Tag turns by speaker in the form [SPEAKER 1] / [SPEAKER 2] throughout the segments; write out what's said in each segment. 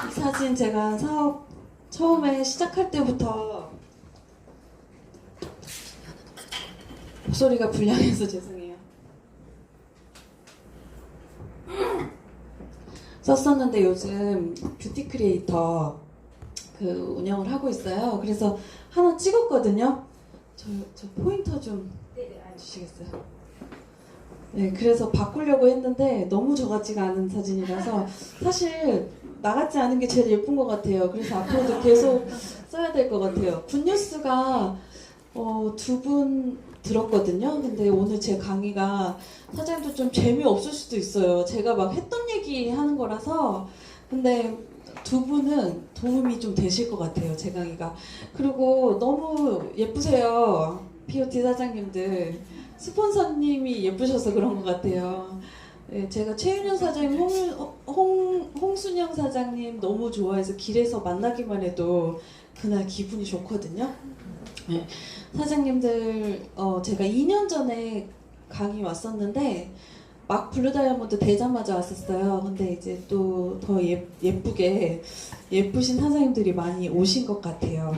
[SPEAKER 1] 이 사진 제가 사업 처음에 시작할 때부터 목소리가 불량해서 죄송해요. 썼었는데 요즘 뷰티 크리에이터 그 운영을 하고 있어요. 그래서 하나 찍었거든요. 저 포인터 좀 주시겠어요? 네, 그래서 바꾸려고 했는데 너무 저 같지가 않은 사진이라서 사실 나같지 않은 게 제일 예쁜 것 같아요. 그래서 앞으로도 계속 써야 될 것 같아요. 굿뉴스가 두 분 들었거든요. 근데 오늘 제 강의가 사장님도 좀 재미없을 수도 있어요. 제가 막 했던 얘기 하는 거라서. 근데 두 분은 도움이 좀 되실 것 같아요. 제 강의가. 그리고 너무 예쁘세요. POT 사장님들. 스폰서님이 예쁘셔서 그런 것 같아요. 네, 제가 최윤현 사장님, 홍순영 사장님 너무 좋아해서 길에서 만나기만 해도 그날 기분이 좋거든요. 네, 사장님들 제가 2년 전에 강의 왔었는데 막 블루다이아몬드 되자마자 왔었어요. 근데 이제 또 더 예쁘게 예쁘신 사장님들이 많이 오신 것 같아요.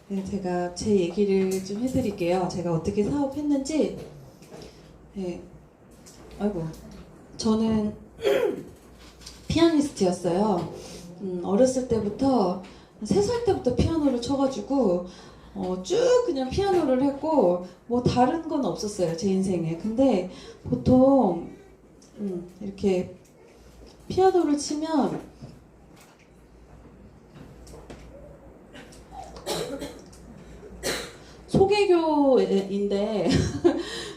[SPEAKER 1] 네, 제가 제 얘기를 좀 해드릴게요. 제가 어떻게 사업했는지. 네, 아이고, 저는 피아니스트였어요. 어렸을 때부터 3살 때부터 피아노를 쳐가지고 쭉 그냥 피아노를 했고 뭐 다른 건 없었어요 제 인생에. 근데 보통 이렇게 피아노를 치면 소개교인데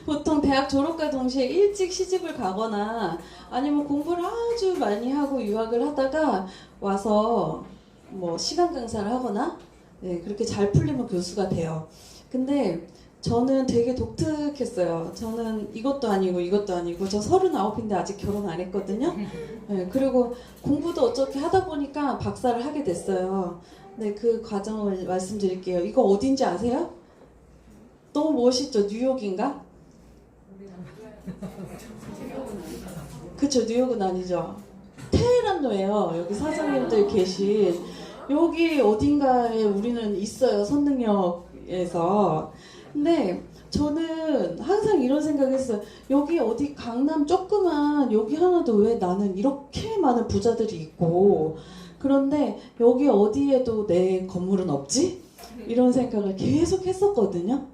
[SPEAKER 1] 보통 대학 졸업과 동시에 일찍 시집을 가거나 아니면 공부를 아주 많이 하고 유학을 하다가 와서 뭐 시간 강사를 하거나 네, 그렇게 잘 풀리면 교수가 돼요. 근데 저는 되게 독특했어요. 저는 이것도 아니고 이것도 아니고 저 39인데 아직 결혼 안 했거든요. 네, 그리고 공부도 어떻게 하다 보니까 박사를 하게 됐어요. 네, 그 과정을 말씀드릴게요. 이거 어딘지 아세요? 너무 멋있죠? 뉴욕인가? 그쵸, 뉴욕은 아니죠. 테헤란로예요. 여기 사장님들 계신 여기 어딘가에 우리는 있어요. 선능력에서. 근데 저는 항상 이런 생각했어요. 여기 어디 강남 조그만 여기 하나도 왜 나는 이렇게 많은 부자들이 있고 그런데 여기 어디에도 내 건물은 없지? 이런 생각을 계속 했었거든요.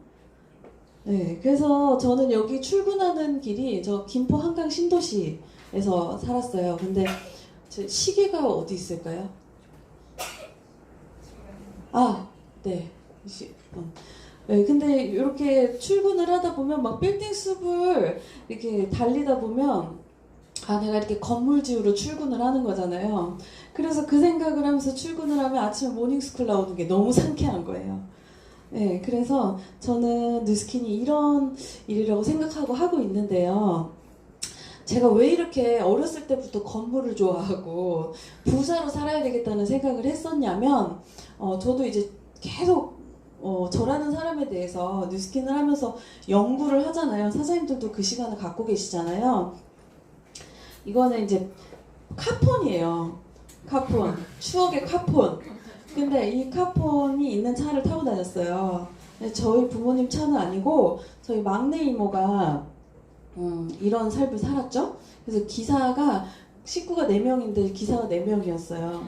[SPEAKER 1] 네, 그래서 저는 여기 출근하는 길이 저 김포 한강 신도시에서 살았어요. 근데 제 시계가 어디 있을까요? 아, 네. 네, 근데 이렇게 출근을 하다 보면 막 빌딩 숲을 이렇게 달리다 보면 아, 내가 이렇게 건물지으로 출근을 하는 거잖아요. 그래서 그 생각을 하면서 출근을 하면 아침에 모닝스쿨 나오는 게 너무 상쾌한 거예요. 네, 그래서 저는 뉴스킨이 이런 일이라고 생각하고 하고 있는데요. 제가 왜 이렇게 어렸을 때부터 건물을 좋아하고 부자로 살아야 되겠다는 생각을 했었냐면, 저도 이제 계속 저라는 사람에 대해서 뉴스킨을 하면서 연구를 하잖아요. 사장님들도 그 시간을 갖고 계시잖아요. 이거는 이제 카폰이에요. 카폰, 추억의 카폰. 근데 이 카폰이 있는 차를 타고 다녔어요. 저희 부모님 차는 아니고 저희 막내 이모가 이런 삶을 살았죠. 그래서 기사가 식구가 4명인데 기사가 4명이었어요.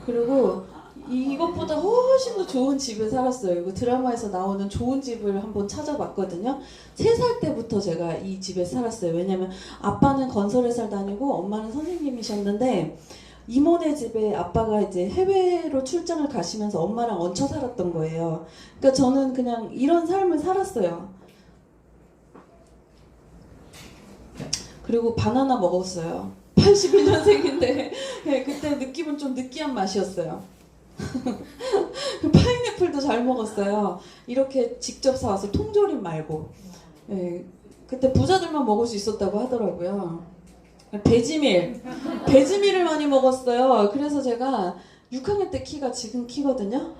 [SPEAKER 1] 그리고 이것보다 훨씬 더 좋은 집에 살았어요. 이거 드라마에서 나오는 좋은 집을 한번 찾아봤거든요. 3살 때부터 제가 이 집에 살았어요. 왜냐면 아빠는 건설회사를 다니고 엄마는 선생님이셨는데 이모네 집에 아빠가 이제 해외로 출장을 가시면서 엄마랑 얹혀 살았던 거예요. 그러니까 저는 그냥 이런 삶을 살았어요. 그리고 바나나 먹었어요. 81년생인데 네, 그때 느낌은 좀 느끼한 맛이었어요. 파인애플도 잘 먹었어요. 이렇게 직접 사와서 통조림 말고. 네, 그때 부자들만 먹을 수 있었다고 하더라고요. 배지밀을 많이 먹었어요. 그래서 제가 6학년 때 키가 지금 키거든요.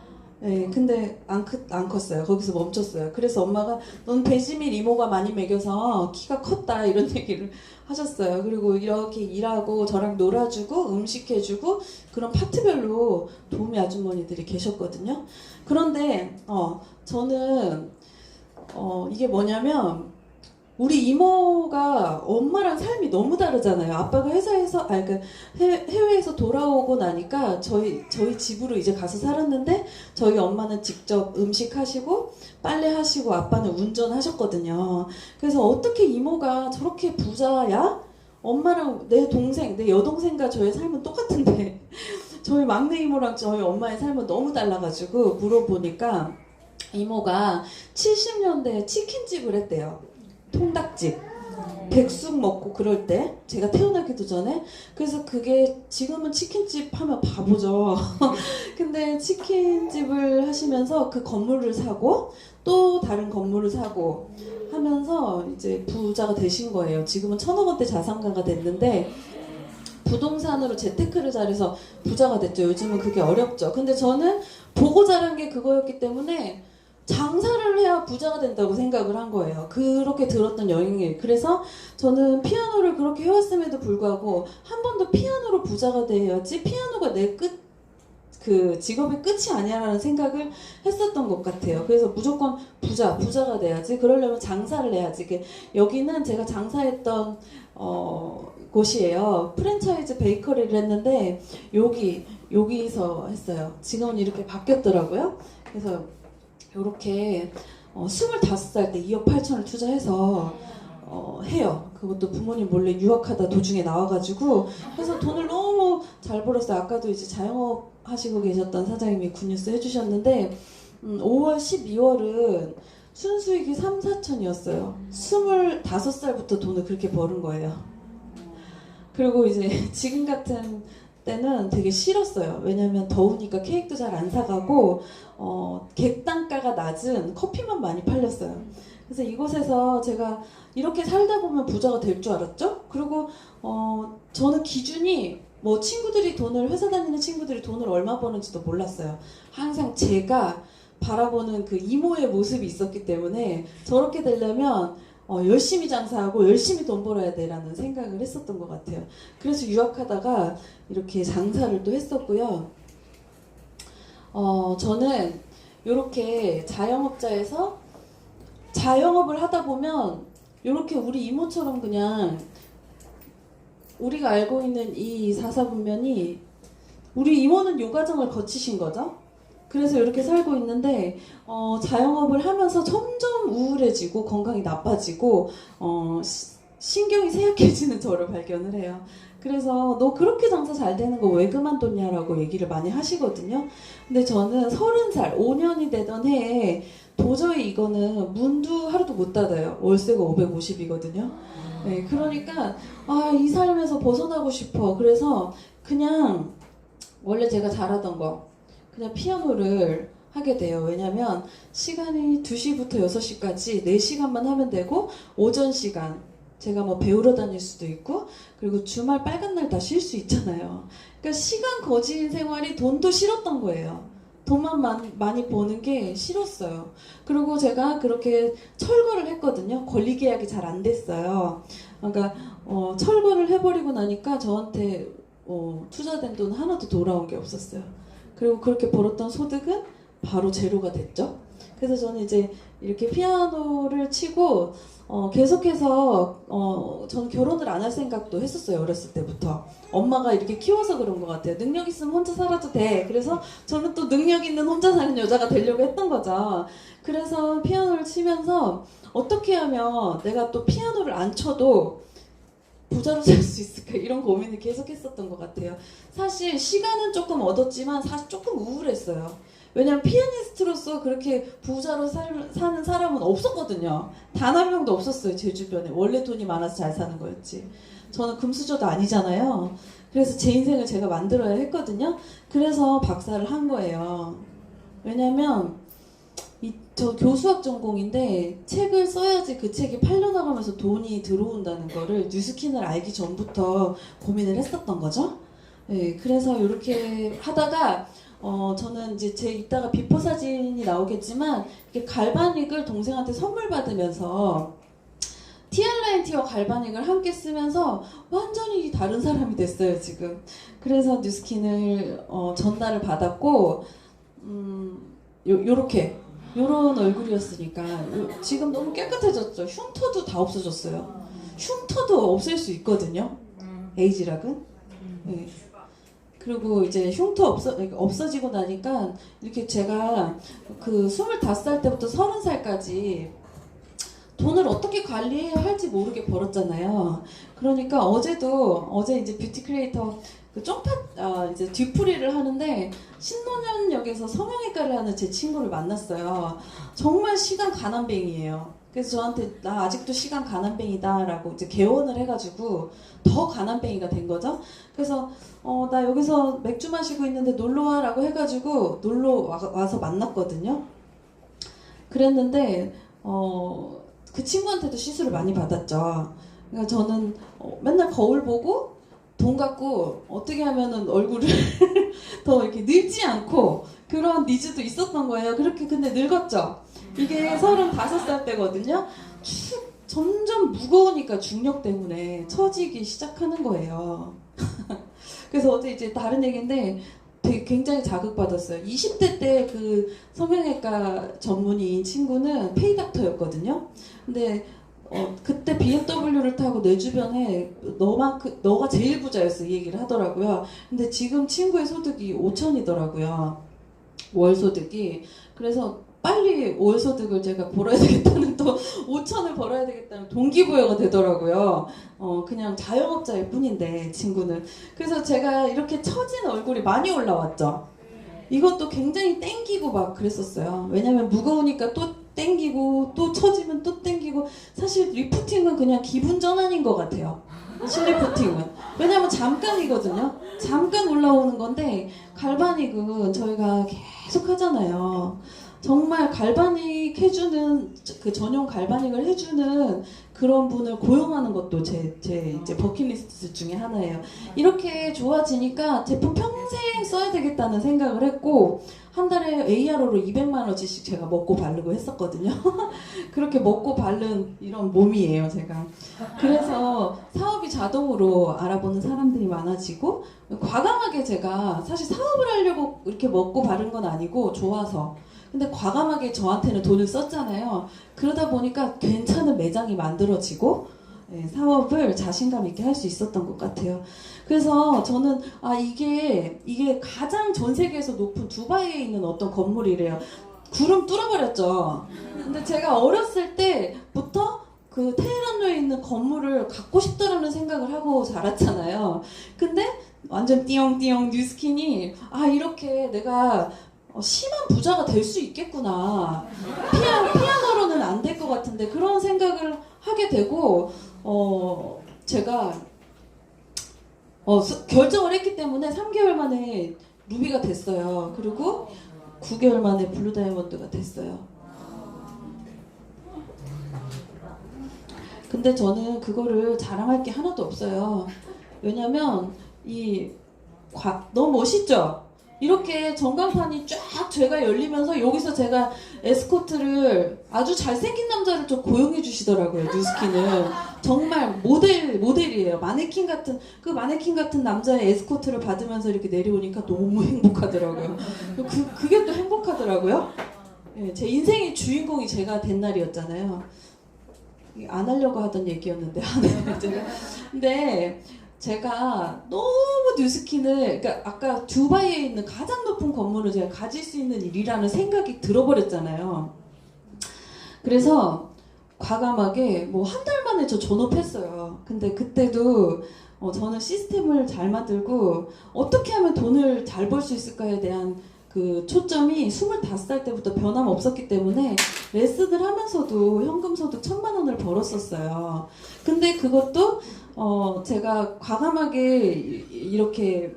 [SPEAKER 1] 네, 근데 안 컸어요. 거기서 멈췄어요. 그래서 엄마가 넌 배지민 이모가 많이 먹여서 키가 컸다 이런 얘기를 하셨어요. 그리고 이렇게 일하고 저랑 놀아주고 음식 해주고 그런 파트별로 도우미 아주머니들이 계셨거든요. 그런데 저는 이게 뭐냐면 우리 이모가 엄마랑 삶이 너무 다르잖아요. 아빠가 그러니까 해외에서 돌아오고 나니까 저희 집으로 이제 가서 살았는데 저희 엄마는 직접 음식 하시고 빨래 하시고 아빠는 운전하셨거든요. 그래서 어떻게 이모가 저렇게 부자야? 엄마랑 내 여동생과 저의 삶은 똑같은데 저희 막내 이모랑 저희 엄마의 삶은 너무 달라가지고 물어보니까 이모가 70년대에 치킨집을 했대요. 통닭집. 백숙 먹고 그럴 때 제가 태어나기도 전에 그래서 그게 지금은 치킨집 하면 바보죠. 근데 치킨집을 하시면서 그 건물을 사고 또 다른 건물을 사고 하면서 이제 부자가 되신 거예요. 지금은 1,000억 원대 자산가가 됐는데 부동산으로 재테크를 잘해서 부자가 됐죠. 요즘은 그게 어렵죠. 근데 저는 보고 자란 게 그거였기 때문에 장사를 해야 부자가 된다고 생각을 한 거예요. 그렇게 들었던 여행이. 그래서 저는 피아노를 그렇게 해왔음에도 불구하고 한 번도 피아노로 부자가 돼야지 피아노가 그 직업의 끝이 아니라는 생각을 했었던 것 같아요. 그래서 무조건 부자가 돼야지. 그러려면 장사를 해야지. 여기는 제가 장사했던 곳이에요. 프랜차이즈 베이커리를 했는데 여기서 했어요. 지금은 이렇게 바뀌었더라고요. 그래서 이렇게 25살 때 2억 8천을 투자해서 해요. 그것도 부모님 몰래 유학하다 도중에 나와가지고 그래서 돈을 너무 잘 벌었어요. 아까도 이제 자영업 하시고 계셨던 사장님이 굿뉴스 해주셨는데 5월 12월은 순수익이 3, 4천이었어요. 25살부터 돈을 그렇게 버는 거예요. 그리고 이제 지금 같은 때는 되게 싫었어요. 왜냐면 더우니까 케이크도 잘 안 사가고 객단가가 낮은 커피만 많이 팔렸어요. 그래서 이곳에서 제가 이렇게 살다 보면 부자가 될 줄 알았죠. 그리고 저는 기준이 뭐 회사 다니는 친구들이 돈을 얼마 버는지도 몰랐어요. 항상 제가 바라보는 그 이모의 모습이 있었기 때문에 저렇게 되려면 열심히 장사하고 열심히 돈 벌어야 돼라는 생각을 했었던 것 같아요. 그래서 유학하다가 이렇게 장사를 또 했었고요. 저는 이렇게 자영업자에서 자영업을 하다 보면 이렇게 우리 이모처럼 그냥 우리가 알고 있는 이 사사분면이 우리 이모는 요 과정을 거치신 거죠. 그래서 이렇게 살고 있는데 자영업을 하면서 점점 우울해지고 건강이 나빠지고 신경이 쇠약해지는 저를 발견을 해요. 그래서 너 그렇게 장사 잘 되는 거 왜 그만뒀냐라고 얘기를 많이 하시거든요. 근데 저는 30살, 5년이 되던 해에 도저히 이거는 문도 하루도 못 닫아요. 월세가 550이거든요. 네, 그러니까 이 삶에서 벗어나고 싶어. 그래서 그냥 원래 제가 잘하던 거 그냥 피아노를 하게 돼요. 왜냐면 시간이 2시부터 6시까지 4시간만 하면 되고 오전 시간 제가 뭐 배우러 다닐 수도 있고 그리고 주말 빨간 날 다 쉴 수 있잖아요. 그러니까 시간 거진 생활이 돈도 싫었던 거예요. 돈만 많이 버는 게 싫었어요. 그리고 제가 그렇게 철거를 했거든요. 권리계약이 잘 안 됐어요. 그러니까 철거를 해버리고 나니까 저한테 투자된 돈 하나도 돌아온 게 없었어요. 그리고 그렇게 벌었던 소득은 바로 제로가 됐죠. 그래서 저는 이제 이렇게 피아노를 치고 계속해서 저는 결혼을 안 할 생각도 했었어요. 어렸을 때부터. 엄마가 이렇게 키워서 그런 것 같아요. 능력 있으면 혼자 살아도 돼. 그래서 저는 또 능력 있는 혼자 사는 여자가 되려고 했던 거죠. 그래서 피아노를 치면서 어떻게 하면 내가 또 피아노를 안 쳐도 부자로 살 수 있을까 이런 고민을 계속 했었던 것 같아요. 사실 시간은 조금 얻었지만 사실 조금 우울했어요. 왜냐면 피아니스트로서 그렇게 부자로 사는 사람은 없었거든요. 단 한 명도 없었어요. 제 주변에. 원래 돈이 많아서 잘 사는 거였지. 저는 금수저도 아니잖아요. 그래서 제 인생을 제가 만들어야 했거든요. 그래서 박사를 한 거예요. 왜냐면 저 교수학 전공인데 책을 써야지 그 책이 팔려나가면서 돈이 들어온다는 거를 뉴스킨을 알기 전부터 고민을 했었던 거죠. 네, 그래서 이렇게 하다가 저는 이제 제 이따가 비포 사진이 나오겠지만 이렇게 갈바닉을 동생한테 선물 받으면서 TR90T와 갈바닉을 함께 쓰면서 완전히 다른 사람이 됐어요, 지금. 그래서 뉴스킨을 전달을 받았고, 요렇게 요런 얼굴이었으니까 지금 너무 깨끗해졌죠. 흉터도 다 없어졌어요. 흉터도 없앨 수 있거든요. 에이지락은. 네. 그리고 이제 흉터 없어지고 나니까 이렇게 제가 그 25살 때부터 30살까지 돈을 어떻게 관리해야 할지 모르게 벌었잖아요. 그러니까 어제 이제 뷰티 크리에이터 그 이제 뒤풀이를 하는데 신논현역에서 성형외과를 하는 제 친구를 만났어요. 정말 시간 가난뱅이에요. 그래서 저한테 나 아직도 시간 가난뱅이다라고 이제 개원을 해가지고 더 가난뱅이가 된 거죠. 그래서 나 여기서 맥주 마시고 있는데 놀러와라고 해가지고 와서 만났거든요. 그랬는데 그 친구한테도 시술을 많이 받았죠. 그러니까 저는 맨날 거울 보고 돈 갖고 어떻게 하면은 얼굴을 더 이렇게 늙지 않고 그런 니즈도 있었던 거예요. 그렇게 근데 늙었죠. 이게 35살 때거든요. 점점 무거우니까 중력 때문에 처지기 시작하는 거예요. 그래서 어제 이제 다른 얘기인데 되게 굉장히 자극받았어요. 20대 때 그 성형외과 전문의인 친구는 페이닥터였거든요. 근데 그때 BMW를 타고 내 주변에 너가 제일 부자였어 이 얘기를 하더라고요. 근데 지금 친구의 소득이 5천이더라고요. 월 소득이. 그래서 빨리 월 소득을 제가 벌어야 되겠다는 또 5천을 벌어야 되겠다는 동기부여가 되더라고요. 그냥 자영업자일 뿐인데 친구는. 그래서 제가 이렇게 처진 얼굴이 많이 올라왔죠. 이것도 굉장히 땡기고 막 그랬었어요. 왜냐면 무거우니까 또 땡기고 또 처지면 또 땡기고. 사실 리프팅은 그냥 기분 전환인 것 같아요. 실리프팅은. 왜냐면 잠깐이거든요. 잠깐 올라오는 건데 갈바닉은 저희가 계속 하잖아요. 정말 갈바닉 해주는 그 전용 갈바닉을 해주는 그런 분을 고용하는 것도 제 이제 버킷리스트 중에 하나예요. 이렇게 좋아지니까 제품 평생 써야 되겠다는 생각을 했고 한 달에 ARO로 200만 원씩 제가 먹고 바르고 했었거든요. 그렇게 먹고 바른 이런 몸이에요, 제가. 그래서 사업이 자동으로 알아보는 사람들이 많아지고 과감하게 제가 사실 사업을 하려고 이렇게 먹고 바른 건 아니고 좋아서. 근데 과감하게 저한테는 돈을 썼잖아요. 그러다 보니까 괜찮은 매장이 만들어지고 사업을 자신감 있게 할 수 있었던 것 같아요. 그래서 저는 이게 가장 전 세계에서 높은 두바이에 있는 어떤 건물이래요. 구름 뚫어버렸죠. 근데 제가 어렸을 때부터 그 테헤란로에 있는 건물을 갖고 싶다라는 생각을 하고 자랐잖아요. 근데 완전 띠용띠용 뉴스킨이 이렇게 내가 심한 부자가 될 수 있겠구나. 피아노로는 안 될 것 같은데 그런 생각을 하게 되고 제가 결정을 했기 때문에 3개월 만에 루비가 됐어요. 그리고 9개월 만에 블루 다이아몬드가 됐어요. 근데 저는 그거를 자랑할 게 하나도 없어요. 왜냐면 너무 멋있죠? 이렇게 전광판이 쫙 죄가 열리면서 여기서 제가 에스코트를 아주 잘생긴 남자를 좀 고용해 주시더라고요. 뉴스킨은 정말 모델이에요. 마네킹 같은 남자의 에스코트를 받으면서 이렇게 내려오니까 너무 행복하더라고요. 그게 또 행복하더라고요. 네, 제 인생의 주인공이 제가 된 날이었잖아요. 안 하려고 하던 얘기였는데 근데 제가 너무 뉴스킨을, 그러니까 아까 두바이에 있는 가장 높은 건물을 제가 가질 수 있는 일이라는 생각이 들어버렸잖아요. 그래서 과감하게 뭐 한 달 만에 저 존업했어요. 근데 그때도 저는 시스템을 잘 만들고 어떻게 하면 돈을 잘 벌 수 있을까에 대한 그 초점이 25살 때부터 변함없었기 때문에 레슨을 하면서도 현금 소득 1,000만 원을 벌었었어요. 근데 그것도 제가 과감하게 이렇게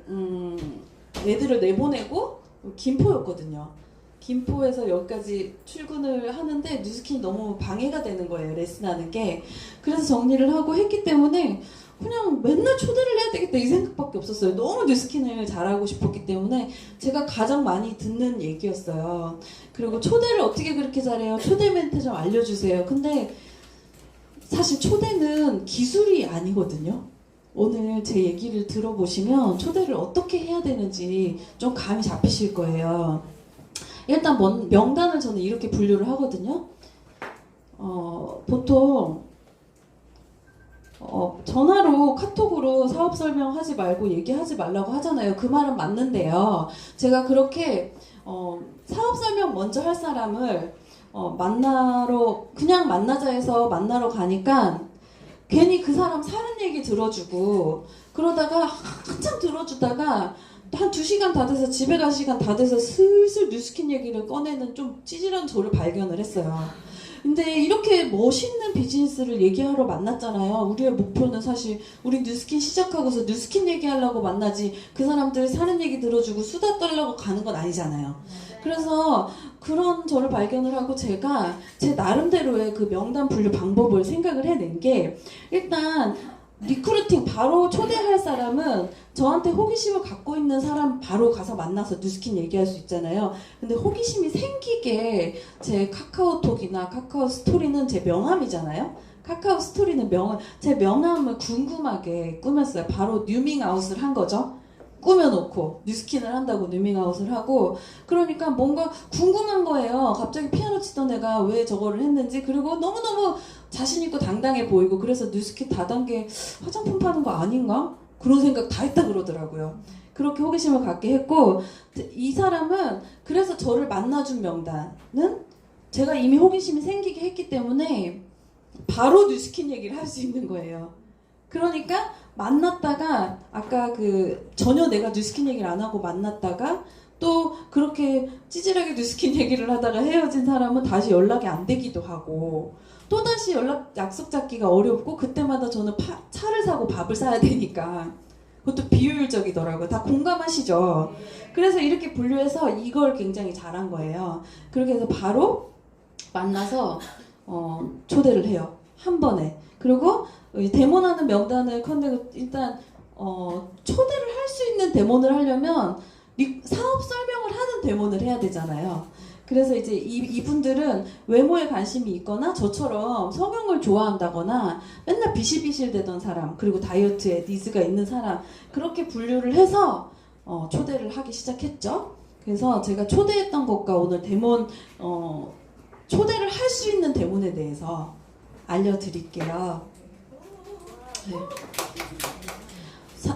[SPEAKER 1] 애들을 내보내고 김포였거든요. 김포에서 여기까지 출근을 하는데 뉴스킨이 너무 방해가 되는 거예요. 레슨하는 게. 그래서 정리를 하고 했기 때문에 그냥 맨날 초대를 해야 되겠다 이 생각밖에 없었어요. 너무 뉴스킨을 잘하고 싶었기 때문에 제가 가장 많이 듣는 얘기였어요. 그리고 초대를 어떻게 그렇게 잘해요? 초대 멘트 좀 알려주세요. 근데 사실 초대는 기술이 아니거든요. 오늘 제 얘기를 들어보시면 초대를 어떻게 해야 되는지 좀 감이 잡히실 거예요. 일단 명단을 저는 이렇게 분류를 하거든요. 보통 전화로 카톡으로 사업 설명하지 말고 얘기하지 말라고 하잖아요. 그 말은 맞는데요. 제가 그렇게 사업 설명 먼저 할 사람을 그냥 만나자 해서 만나러 가니까 괜히 그 사람 사는 얘기 들어주고 그러다가 한참 들어주다가 한 2시간 다 돼서 집에 갈 시간 다 돼서 슬슬 뉴스킨 얘기를 꺼내는 좀 찌질한 저를 발견을 했어요. 근데 이렇게 멋있는 비즈니스를 얘기하러 만났잖아요. 우리의 목표는 사실 우리 뉴스킨 시작하고서 뉴스킨 얘기하려고 만나지 그 사람들 사는 얘기 들어주고 수다 떨려고 가는 건 아니잖아요. 그래서 그런 저를 발견을 하고 제가 제 나름대로의 그 명단 분류 방법을 생각을 해낸 게 일단 리크루팅 바로 초대할 사람은 저한테 호기심을 갖고 있는 사람 바로 가서 만나서 뉴스킨 얘기할 수 있잖아요. 근데 호기심이 생기게 제 카카오톡이나 카카오 스토리는 제 명함이잖아요. 카카오 스토리는 제 명함을 궁금하게 꾸몄어요. 바로 뉴밍아웃을 한 거죠. 꾸며놓고 뉴스킨을 한다고 뉴밍아웃을 하고 그러니까 뭔가 궁금한 거예요. 갑자기 피아노 치던 애가 왜 저거를 했는지 그리고 너무너무 자신있고 당당해 보이고 그래서 뉴스킨 다단계 화장품 파는 거 아닌가? 그런 생각 다 했다 그러더라고요. 그렇게 호기심을 갖게 했고 이 사람은 그래서 저를 만나준 명단은 제가 이미 호기심이 생기게 했기 때문에 바로 뉴스킨 얘기를 할 수 있는 거예요. 그러니까 만났다가 아까 전혀 내가 뉴스킨 얘기를 안 하고 만났다가 또 그렇게 찌질하게 뉴스킨 얘기를 하다가 헤어진 사람은 다시 연락이 안 되기도 하고 또다시 약속 잡기가 어렵고 그때마다 저는 차를 사고 밥을 사야 되니까 그것도 비효율적이더라고요. 다 공감하시죠? 그래서 이렇게 분류해서 이걸 굉장히 잘한 거예요. 그렇게 해서 바로 만나서 초대를 해요. 한 번에. 그리고 데모하는 명단을 일단 초대를 할 수 있는 데모를 하려면 사업 설명을 하는 데모를 해야 되잖아요. 그래서 이제 이분들은 외모에 관심이 있거나 저처럼 성형을 좋아한다거나 맨날 비실비실 되던 사람 그리고 다이어트에 니즈가 있는 사람 그렇게 분류를 해서 초대를 하기 시작했죠. 그래서 제가 초대했던 것과 오늘 초대를 할 수 있는 데몬에 대해서 알려드릴게요. 네.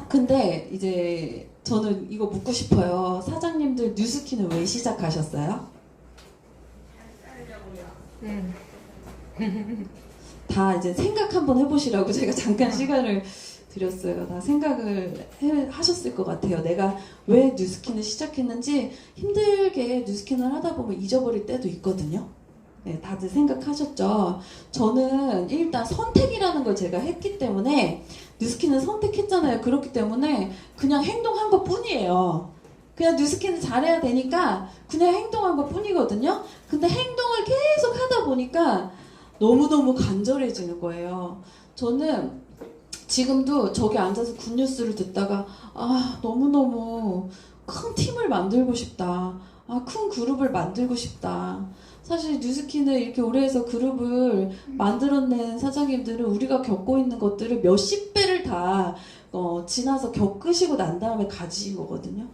[SPEAKER 1] 근데 이제 저는 이거 묻고 싶어요. 사장님들 뉴스킨을 왜 시작하셨어요? 다 이제 생각 한번 해보시라고 제가 잠깐 시간을 드렸어요. 다 생각을 하셨을 것 같아요. 내가 왜 뉴스킨을 시작했는지 힘들게 뉴스킨을 하다 보면 잊어버릴 때도 있거든요. 네, 다들 생각하셨죠? 저는 일단 선택이라는 걸 제가 했기 때문에 뉴스킨을 선택했잖아요. 그렇기 때문에 그냥 행동한 것 뿐이에요. 그냥 뉴스킨을 잘해야 되니까 그냥 행동한 것 뿐이거든요. 근데 행동을 계속 하다 보니까 너무너무 간절해지는 거예요. 저는 지금도 저기 앉아서 굿뉴스를 듣다가 너무너무 큰 팀을 만들고 싶다. 큰 그룹을 만들고 싶다. 사실 뉴스킨을 이렇게 오래 해서 그룹을 만들어낸 사장님들은 우리가 겪고 있는 것들을 몇십 배를 다 지나서 겪으시고 난 다음에 가지신 거거든요.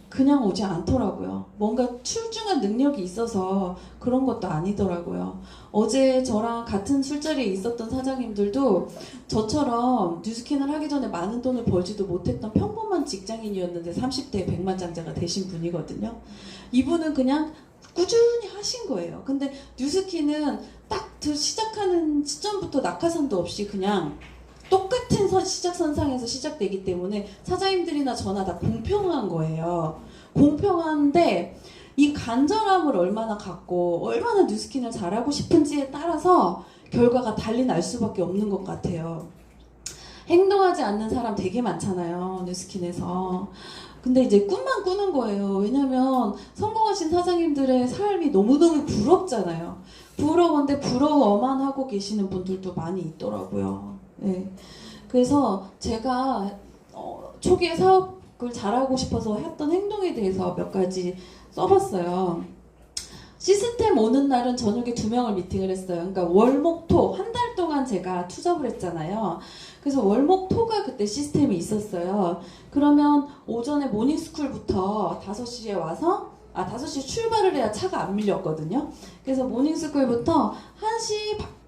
[SPEAKER 1] 그냥 오지 않더라고요. 뭔가 출중한 능력이 있어서 그런 것도 아니더라고요. 어제 저랑 같은 술자리에 있었던 사장님들도 저처럼 뉴스킨을 하기 전에 많은 돈을 벌지도 못했던 평범한 직장인이었는데 30대에 백만장자가 되신 분이거든요. 이분은 그냥 꾸준히 하신 거예요. 근데 뉴스킨은 딱 시작하는 시점부터 낙하산도 없이 그냥 똑같은 시작선상에서 시작되기 때문에 사장님들이나 저나 다 공평한 거예요. 공평한데 이 간절함을 얼마나 갖고 얼마나 뉴스킨을 잘하고 싶은지에 따라서 결과가 달리 날 수밖에 없는 것 같아요. 행동하지 않는 사람 되게 많잖아요. 뉴스킨에서. 근데 이제 꿈만 꾸는 거예요. 왜냐면 성공하신 사장님들의 삶이 너무너무 부럽잖아요. 부러운데 부러워만 하고 계시는 분들도 많이 있더라고요. 네. 그래서 제가 초기에 사업을 잘하고 싶어서 했던 행동에 대해서 몇 가지 써봤어요. 시스템 오는 날은 저녁에 2명을 미팅을 했어요. 그러니까 월목토 한 달 동안 제가 투잡을 했잖아요. 그래서 월목토가 그때 시스템이 있었어요. 그러면 오전에 모닝스쿨부터 5시에 와서 5시에 출발을 해야 차가 안 밀렸거든요. 그래서 모닝스쿨부터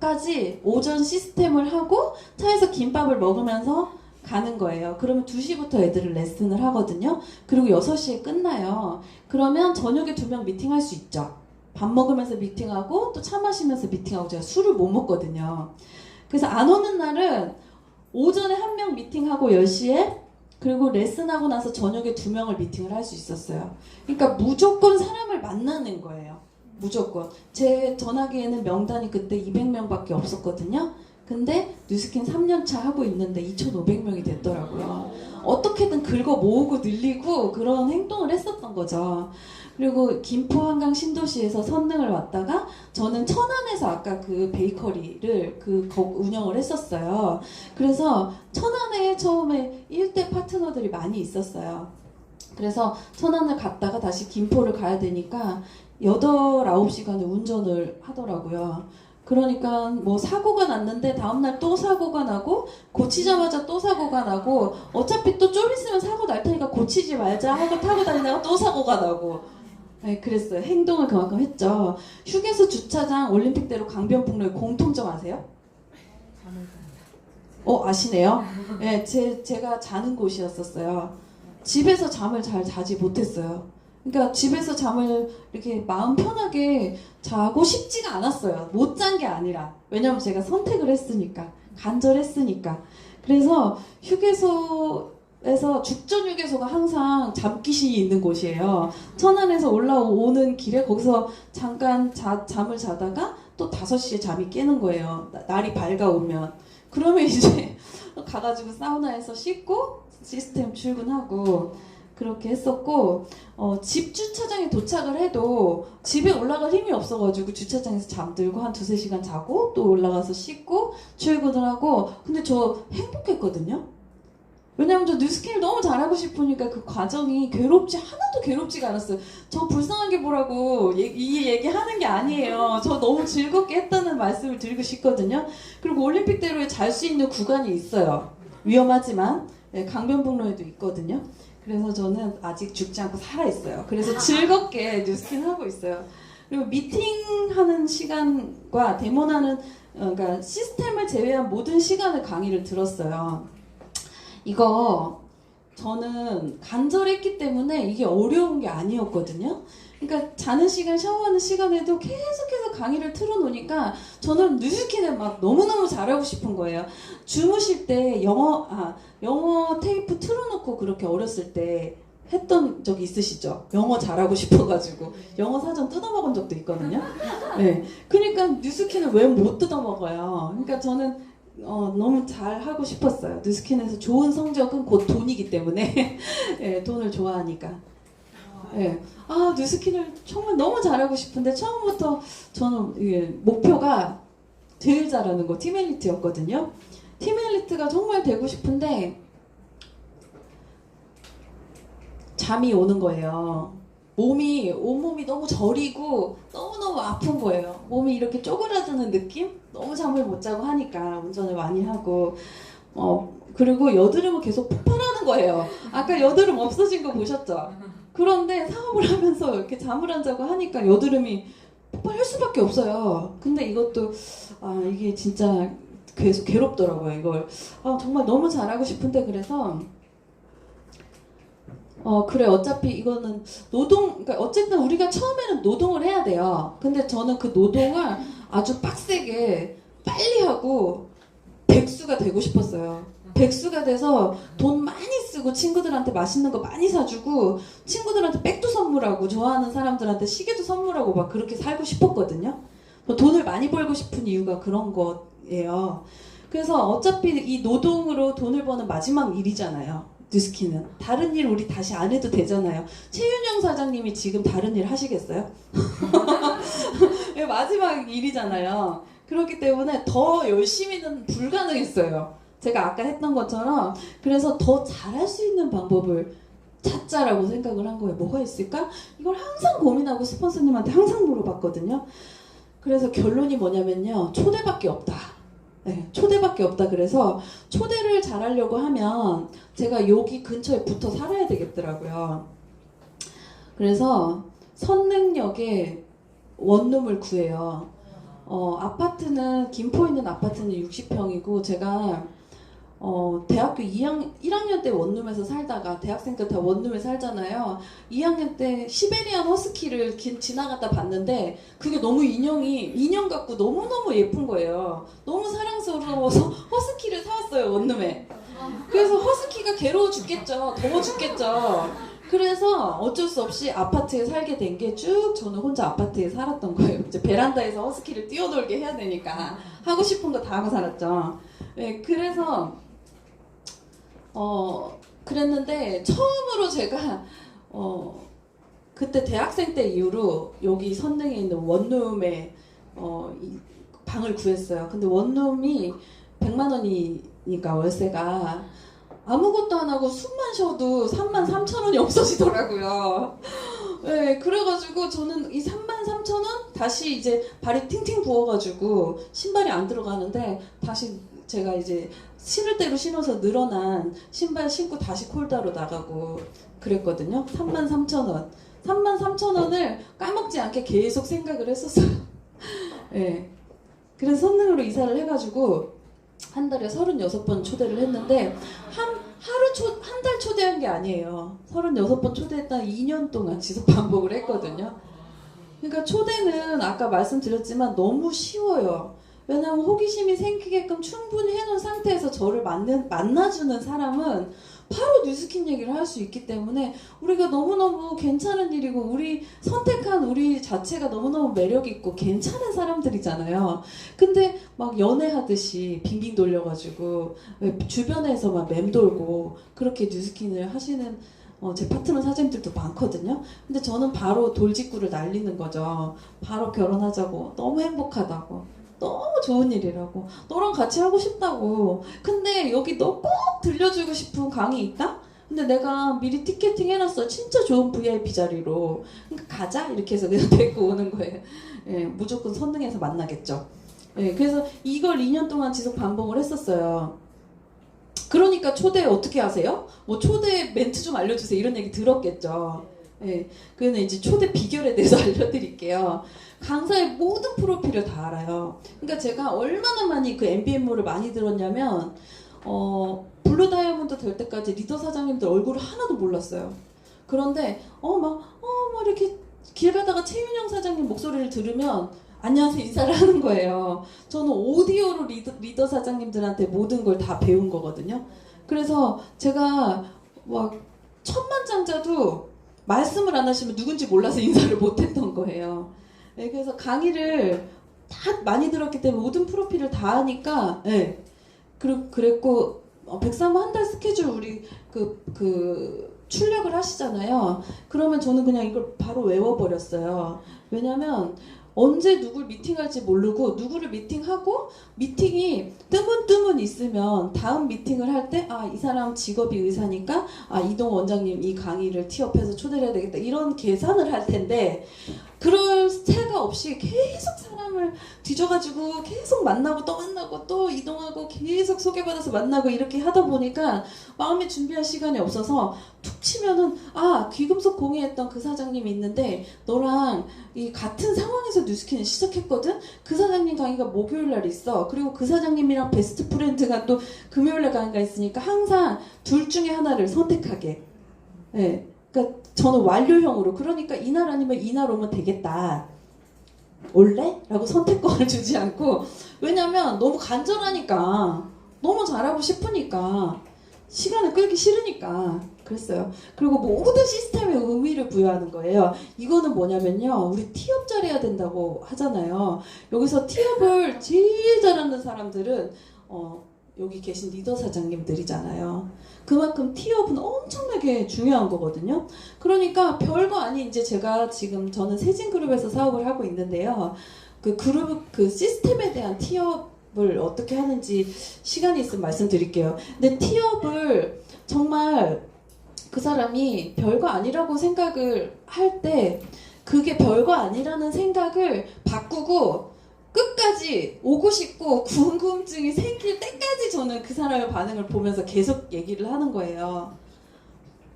[SPEAKER 1] 1시까지 오전 시스템을 하고 차에서 김밥을 먹으면서 가는 거예요. 그러면 2시부터 애들을 레슨을 하거든요. 그리고 6시에 끝나요. 그러면 저녁에 2명 미팅할 수 있죠. 밥 먹으면서 미팅하고 또 차 마시면서 미팅하고 제가 술을 못 먹거든요. 그래서 안 오는 날은 오전에 1명 미팅하고 10시에 그리고 레슨하고 나서 저녁에 2명을 미팅을 할 수 있었어요. 그러니까 무조건 사람을 만나는 거예요. 무조건. 제 전화기에는 명단이 그때 200명밖에 없었거든요. 근데 뉴스킨 3년차 하고 있는데 2,500명이 됐더라고요. 어떻게든 긁어 모으고 늘리고 그런 행동을 했었던 거죠. 그리고 김포 한강 신도시에서 선릉을 왔다가 저는 천안에서 아까 그 베이커리를 운영을 했었어요. 그래서 천안에 처음에 1대 파트너들이 많이 있었어요. 그래서 천안을 갔다가 다시 김포를 가야 되니까 8, 9시간을 운전을 하더라고요. 그러니까 뭐 사고가 났는데 다음날 또 사고가 나고 고치자마자 또 사고가 나고 어차피 또 좀 있으면 사고 날 테니까 고치지 말자 하고 타고 다니다가 또 사고가 나고 네, 그랬어요. 행동을 그만큼 했죠. 휴게소 주차장 올림픽대로 강변북로의 공통점 아세요? 아시네요? 네, 제가 자는 곳이었었어요. 집에서 잠을 잘 자지 못했어요. 그러니까 집에서 잠을 이렇게 마음 편하게 자고 싶지가 않았어요. 못 잔 게 아니라. 왜냐면 제가 선택을 했으니까. 간절했으니까. 그래서 휴게소에서 죽전 휴게소가 항상 잠귀신이 있는 곳이에요. 천안에서 올라오는 길에 거기서 잠깐 잠을 자다가 또 5시에 잠이 깨는 거예요. 날이 밝아오면. 그러면 이제 가가지고 사우나에서 씻고 시스템 출근하고 그렇게 했었고 집 주차장에 도착을 해도 집에 올라갈 힘이 없어가지고 주차장에서 잠들고 한 2-3시간 자고 또 올라가서 씻고 출근을 하고 근데 저 행복했거든요. 왜냐면 저 뉴스킨을 너무 잘하고 싶으니까 그 과정이 하나도 괴롭지가 않았어요. 저 불쌍하게 보라고 이 얘기 하는 게 아니에요. 저 너무 즐겁게 했다는 말씀을 드리고 싶거든요. 그리고 올림픽대로에 잘 수 있는 구간이 있어요. 위험하지만 네, 강변북로에도 있거든요. 그래서 저는 아직 죽지 않고 살아있어요. 그래서 즐겁게 뉴스킨 하고 있어요. 그리고 미팅하는 시간과 데모하는 그러니까 시스템을 제외한 모든 시간을 강의를 들었어요. 이거 저는 간절했기 때문에 이게 어려운 게 아니었거든요. 그러니까 자는 시간, 샤워하는 시간에도 계속해서 강의를 틀어놓으니까 저는 뉴스킨을 막 너무너무 잘하고 싶은 거예요. 주무실 때 영어 테이프 틀어놓고 그렇게 어렸을 때 했던 적이 있으시죠? 영어 잘하고 싶어가지고 영어 사전 뜯어먹은 적도 있거든요. 네, 그러니까 뉴스킨을 왜 못 뜯어먹어요? 그러니까 저는 너무 잘 하고 싶었어요. 뉴스킨에서 좋은 성적은 곧 돈이기 때문에 네, 돈을 좋아하니까. 네. 뉴스킨을 정말 너무 잘하고 싶은데 처음부터 저는 이게 목표가 제일 잘하는 거 팀 엘리트였거든요. 팀 엘리트가 정말 되고 싶은데 잠이 오는 거예요. 온몸이 너무 저리고 너무너무 아픈 거예요. 몸이 이렇게 쪼그라드는 느낌? 너무 잠을 못 자고 하니까 운전을 많이 하고 그리고 여드름은 계속 폭발하는 거예요. 아까 여드름 없어진 거 보셨죠? 그런데 사업을 하면서 이렇게 잠을 안 자고 하니까 여드름이 폭발할 수밖에 없어요. 근데 이것도 이게 진짜 계속 괴롭더라고요. 이걸 정말 너무 잘하고 싶은데 그래서 그래 어차피 이거는 그러니까 어쨌든 우리가 처음에는 노동을 해야 돼요. 근데 저는 그 노동을 아주 빡세게 빨리 하고 백수가 되고 싶었어요. 백수가 돼서 돈 많이 쓰고 친구들한테 맛있는 거 많이 사주고 친구들한테 백도 선물하고 좋아하는 사람들한테 시계도 선물하고 막 그렇게 살고 싶었거든요. 돈을 많이 벌고 싶은 이유가 그런 거예요. 그래서 어차피 이 노동으로 돈을 버는 마지막 일이잖아요. 뉴스킨은. 다른 일 우리 다시 안 해도 되잖아요. 최윤영 사장님이 지금 다른 일 하시겠어요? 마지막 일이잖아요. 그렇기 때문에 더 열심히는 불가능했어요. 제가 아까 했던 것처럼 그래서 더 잘할 수 있는 방법을 찾자라고 생각을 한 거예요. 뭐가 있을까? 이걸 항상 고민하고 스폰서님한테 항상 물어봤거든요. 그래서 결론이 뭐냐면요. 초대밖에 없다. 네, 초대밖에 없다. 그래서 초대를 잘하려고 하면 제가 여기 근처에 붙어 살아야 되겠더라고요. 그래서 선릉역에 원룸을 구해요. 아파트는 김포에 있는 아파트는 60평이고 제가 대학교 1학년 때 원룸에서 살다가 대학생 때 다 원룸에 살잖아요. 2학년 때 시베리안 허스키를 지나갔다 봤는데 그게 너무 인형 같고 너무너무 예쁜 거예요. 너무 사랑스러워서 허스키를 사왔어요, 원룸에. 그래서 허스키가 괴로워 죽겠죠. 더워 죽겠죠. 그래서 어쩔 수 없이 아파트에 살게 된 게 쭉 저는 혼자 아파트에 살았던 거예요. 이제 베란다에서 허스키를 뛰어놀게 해야 되니까 하고 싶은 거 다 하고 살았죠. 네, 그래서 그랬는데 처음으로 제가 그때 대학생 때 이후로 여기 선릉에 있는 원룸에 이 방을 구했어요. 근데 원룸이 100만 원이니까 월세가 아무것도 안 하고 숨만 쉬어도 33,000원이 없어지더라고요. 네, 그래가지고 저는 이 33,000원 다시 이제 발이 팅팅 부어가지고 신발이 안 들어가는데 다시 제가 이제 신을 대로 신어서 늘어난 신발 신고 다시 콜다로 나가고 그랬거든요. 33,000원. 33,000원을 까먹지 않게 계속 생각을 했었어요. 네. 그래서 선릉으로 이사를 해가지고 한 달에 36번 초대를 했는데 한 달 초대한 게 아니에요. 36번 초대했다 2년 동안 지속 반복을 했거든요. 그러니까 초대는 아까 말씀드렸지만 너무 쉬워요. 왜냐하면 호기심이 생기게끔 충분히 해놓은 상태에서 저를 만나주는 사람은 바로 뉴스킨 얘기를 할 수 있기 때문에 우리가 너무너무 괜찮은 일이고 우리 선택한 우리 자체가 너무너무 매력있고 괜찮은 사람들이잖아요. 근데 막 연애하듯이 빙빙 돌려가지고 주변에서 막 맴돌고 그렇게 뉴스킨을 하시는 제 파트너 사장님들도 많거든요. 근데 저는 바로 돌직구를 날리는 거죠. 바로 결혼하자고. 너무 행복하다고. 너무 좋은 일이라고. 너랑 같이 하고 싶다고. 근데 여기 너 꼭 들려주고 싶은 강의 있다? 근데 내가 미리 티켓팅 해놨어. 진짜 좋은 VIP 자리로. 그러니까 가자? 이렇게 해서 그냥 데리고 오는 거예요. 예, 무조건 선릉에서 만나겠죠. 예, 그래서 이걸 2년 동안 지속 반복을 했었어요. 그러니까 초대 어떻게 하세요? 뭐 초대 멘트 좀 알려주세요. 이런 얘기 들었겠죠. 예, 그는 이제 초대 비결에 대해서 알려드릴게요. 강사의 모든 프로필을 다 알아요. 그러니까 제가 얼마나 많이 그 MBM모를 많이 들었냐면 블루 다이아몬드 될 때까지 리더 사장님들 얼굴을 하나도 몰랐어요. 그런데 막 이렇게 길 가다가 최윤영 사장님 목소리를 들으면 안녕하세요 인사를 하는 거예요. 저는 오디오로 리더 사장님들한테 모든 걸 다 배운 거거든요. 그래서 제가 막 천만장자도 말씀을 안 하시면 누군지 몰라서 인사를 못했던 거예요. 네, 그래서 강의를 다 많이 들었기 때문에 모든 프로필을 다 하니까 네. 그랬고 백사모 한 달 스케줄 우리 출력을 하시잖아요. 그러면 저는 그냥 이걸 바로 외워버렸어요. 왜냐면 언제 누굴 미팅할지 모르고 누구를 미팅하고 미팅이 뜨문뜨문 있으면 다음 미팅을 할 때 이 사람 직업이 의사니까 이동 원장님 이 강의를 티업해서 초대를 해야 되겠다 이런 계산을 할 텐데 그럴 새가 없이 계속 사람을 뒤져가지고 계속 만나고 또 만나고 또 이동하고 계속 소개받아서 만나고 이렇게 하다 보니까 마음의 준비할 시간이 없어서 툭 치면은 귀금속 공예했던 그 사장님이 있는데 너랑 이 같은 상황에서 뉴스킨을 시작했거든? 그 사장님 강의가 목요일날 있어. 그리고 그 사장님이랑 베스트 프렌드가 또 금요일날 강의가 있으니까 항상 둘 중에 하나를 선택하게. 네. 그러니까 저는 완료형으로 그러니까 이날 아니면 이날 오면 되겠다. 올래? 라고 선택권을 주지 않고 왜냐면 너무 간절하니까 너무 잘하고 싶으니까 시간을 끌기 싫으니까 그랬어요. 그리고 모든 시스템에 의미를 부여하는 거예요. 이거는 뭐냐면요. 우리 티업 잘해야 된다고 하잖아요. 여기서 티업을 제일 잘하는 사람들은 여기 계신 리더 사장님들이잖아요. 그만큼 티업은 엄청나게 중요한 거거든요. 그러니까 별거 아닌 이제 제가 지금 저는 세진그룹에서 사업을 하고 있는데요. 그 그룹 그 시스템에 대한 티업 티업을 어떻게 하는지 시간이 있으면 말씀드릴게요. 근데 티업을 정말 그 사람이 별거 아니라고 생각을 할 때 그게 별거 아니라는 생각을 바꾸고 끝까지 오고 싶고 궁금증이 생길 때까지 저는 그 사람의 반응을 보면서 계속 얘기를 하는 거예요.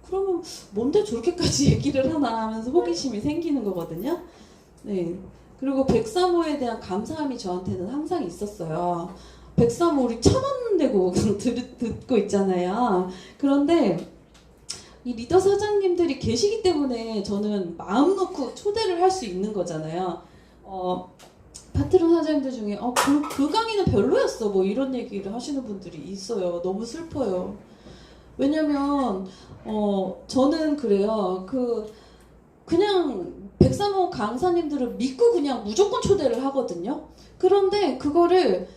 [SPEAKER 1] 그러면 뭔데 저렇게까지 얘기를 하나 하면서 호기심이 생기는 거거든요. 네. 그리고 103호에 대한 감사함이 저한테는 항상 있었어요. 103호 우리 1,000원 내고 듣고 있잖아요. 그런데 이 리더 사장님들이 계시기 때문에 저는 마음 놓고 초대를 할 수 있는 거잖아요. 파트너 사장님들 중에 그 강의는 별로였어 뭐 이런 얘기를 하시는 분들이 있어요. 너무 슬퍼요. 왜냐면 저는 그래요. 그냥 103호 강사님들을 믿고 그냥 무조건 초대를 하거든요. 그런데 그거를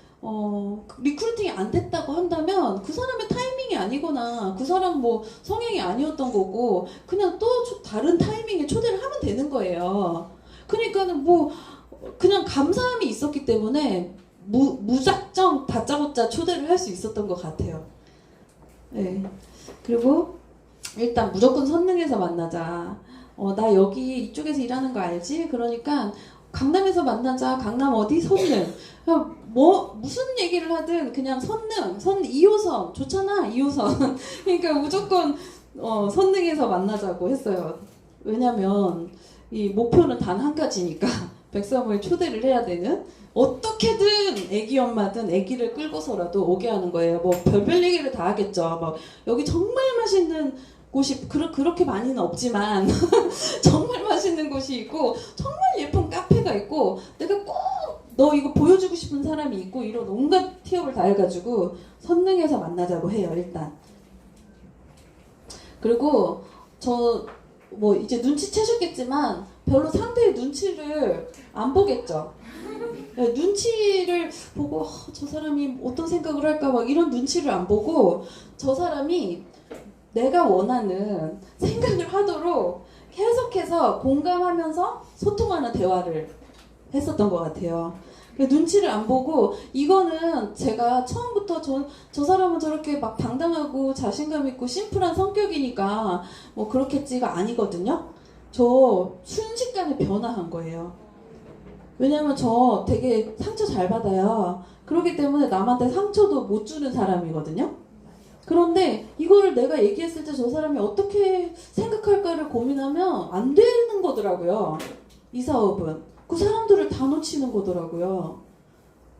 [SPEAKER 1] 리크루팅이 안 됐다고 한다면 그 사람의 타이밍이 아니거나 그 사람 뭐 성향이 아니었던 거고 그냥 또 다른 타이밍에 초대를 하면 되는 거예요. 그러니까는 뭐 그냥 감사함이 있었기 때문에 무작정 다짜고짜 초대를 할 수 있었던 것 같아요. 네. 그리고 일단 무조건 선능에서 만나자. 나 여기 이쪽에서 일하는 거 알지? 그러니까 강남에서 만나자. 강남 어디? 선능. 뭐 무슨 얘기를 하든 그냥 선능, 2호선 좋잖아. 2호선. 그러니까 무조건 선능에서 만나자고 했어요. 왜냐면 이 목표는 단 한 가지니까 103호에 초대를 해야 되는 어떻게든 애기 엄마든 애기를 끌고서라도 오게 하는 거예요. 뭐 별별 얘기를 다 하겠죠. 막 여기 정말 맛있는 곳이 그렇게 많이는 없지만 정말 맛있는 곳이 있고 정말 예쁜 카페가 있고 내가 꼭 너 이거 보여주고 싶은 사람이 있고 이런 온갖 티업을 다 해가지고 선능에서 만나자고 해요. 일단. 그리고 뭐 이제 눈치채셨겠지만 별로 상대의 눈치를 안 보겠죠. 네, 눈치를 보고 저 사람이 어떤 생각을 할까 막 이런 눈치를 안 보고 저 사람이 내가 원하는 생각을 하도록 계속해서 공감하면서 소통하는 대화를 했었던 것 같아요. 눈치를 안 보고 이거는 제가 처음부터 저 사람은 저렇게 막 당당하고 자신감 있고 심플한 성격이니까 뭐 그렇겠지가 아니거든요. 저 순식간에 변화한 거예요. 왜냐면 저 되게 상처 잘 받아요. 그렇기 때문에 남한테 상처도 못 주는 사람이거든요. 그런데 이거를 내가 얘기했을 때 저 사람이 어떻게 생각할까를 고민하면 안 되는 거더라고요. 이 사업은. 그 사람들을 다 놓치는 거더라고요.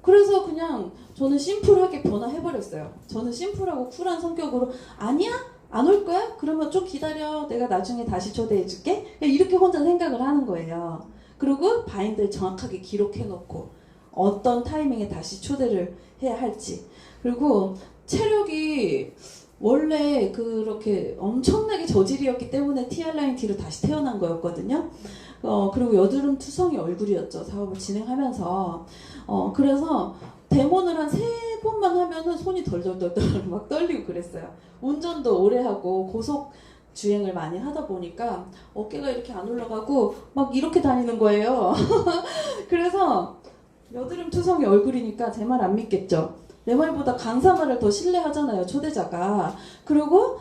[SPEAKER 1] 그래서 그냥 저는 심플하게 변화해버렸어요. 저는 심플하고 쿨한 성격으로 아니야? 안 올 거야? 그러면 좀 기다려. 내가 나중에 다시 초대해줄게. 이렇게 혼자 생각을 하는 거예요. 그리고 바인드를 정확하게 기록해놓고 어떤 타이밍에 다시 초대를 해야 할지. 그리고 체력이 원래 그렇게 엄청나게 저질이었기 때문에 TR라인-T로 다시 태어난 거였거든요. 그리고 여드름 투성이 얼굴이었죠. 사업을 진행하면서. 그래서 데모를 한 3번만 하면은 손이 덜덜덜덜 막 떨리고 그랬어요. 운전도 오래 하고 고속 주행을 많이 하다 보니까 어깨가 이렇게 안 올라가고 막 이렇게 다니는 거예요. 그래서 여드름 투성이 얼굴이니까 제 말 안 믿겠죠. 내 말보다 강사 말을 더 신뢰하잖아요, 초대자가. 그리고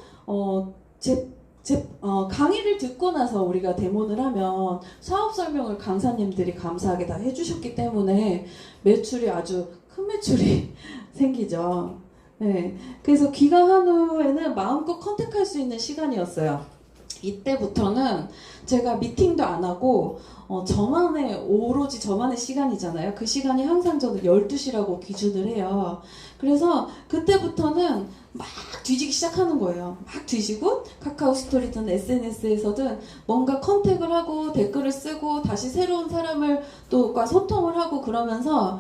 [SPEAKER 1] 강의를 듣고 나서 우리가 데모를 하면 사업 설명을 강사님들이 감사하게 다 해주셨기 때문에 매출이 아주 큰 매출이 생기죠. 네. 그래서 귀가한 후에는 마음껏 컨택할 수 있는 시간이었어요. 이때부터는 제가 미팅도 안 하고 오로지 저만의 시간이잖아요. 그 시간이 항상 저는 12시라고 기준을 해요. 그래서 그때부터는 막 뒤지기 시작하는 거예요. 막 뒤지고 카카오 스토리든 SNS에서든 뭔가 컨택을 하고 댓글을 쓰고 다시 새로운 사람을 또과 소통을 하고 그러면서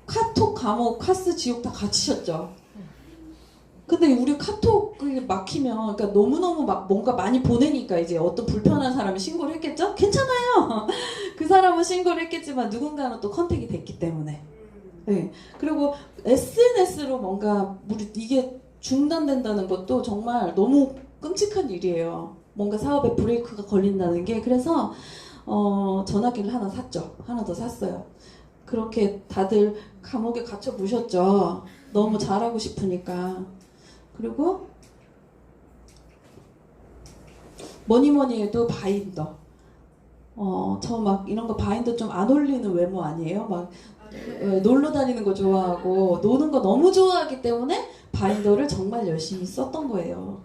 [SPEAKER 1] 카톡 감옥 카스 지옥 다 갇히셨죠. 근데 우리 카톡이 막히면 그러니까 너무너무 막 뭔가 많이 보내니까 이제 어떤 불편한 사람이 신고를 했겠죠? 괜찮아요. 그 사람은 신고를 했겠지만 누군가는 또 컨택이 됐기 때문에. 네. 그리고 SNS로 뭔가 이게 중단된다는 것도 정말 너무 끔찍한 일이에요. 뭔가 사업에 브레이크가 걸린다는 게. 그래서 전화기를 하나 샀죠. 하나 더 샀어요. 그렇게 다들 감옥에 갇혀 보셨죠. 너무 잘하고 싶으니까. 그리고 뭐니 해도 바인더. 저 막 이런 거 바인더 좀 안 어울리는 외모 아니에요? 막 놀러 다니는 거 좋아하고 노는 거 너무 좋아하기 때문에 바인더를 정말 열심히 썼던 거예요.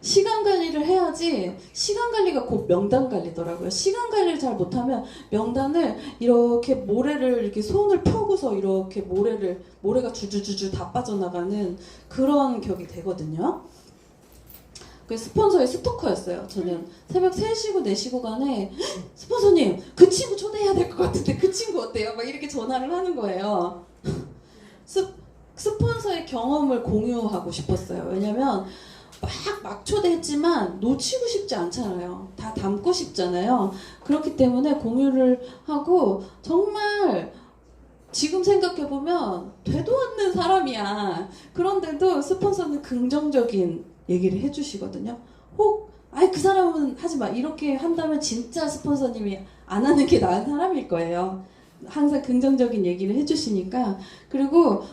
[SPEAKER 1] 시간 관리를 해야지. 시간 관리가 곧 명단 관리더라고요. 시간 관리를 잘 못하면 명단을 이렇게 모래를 이렇게 손을 펴고서 이렇게 모래가 주주주주 다 빠져나가는 그런 격이 되거든요. 그 스폰서의 스토커였어요. 저는 새벽 3시고 4시고 간에 스폰서님 그 친구 초대해야 될 것 같은데 그 친구 어때요? 막 이렇게 전화를 하는 거예요. 스폰서의 경험을 공유하고 싶었어요. 왜냐면 막 초대했지만 놓치고 싶지 않잖아요. 다 담고 싶잖아요. 그렇기 때문에 공유를 하고 정말 지금 생각해보면 되도 않는 사람이야. 그런데도 스폰서는 긍정적인 얘기를 해주시거든요. 아이 그 사람은 하지 마. 이렇게 한다면 진짜 스폰서님이 안 하는 게 나은 사람일 거예요. 항상 긍정적인 얘기를 해주시니까. 그리고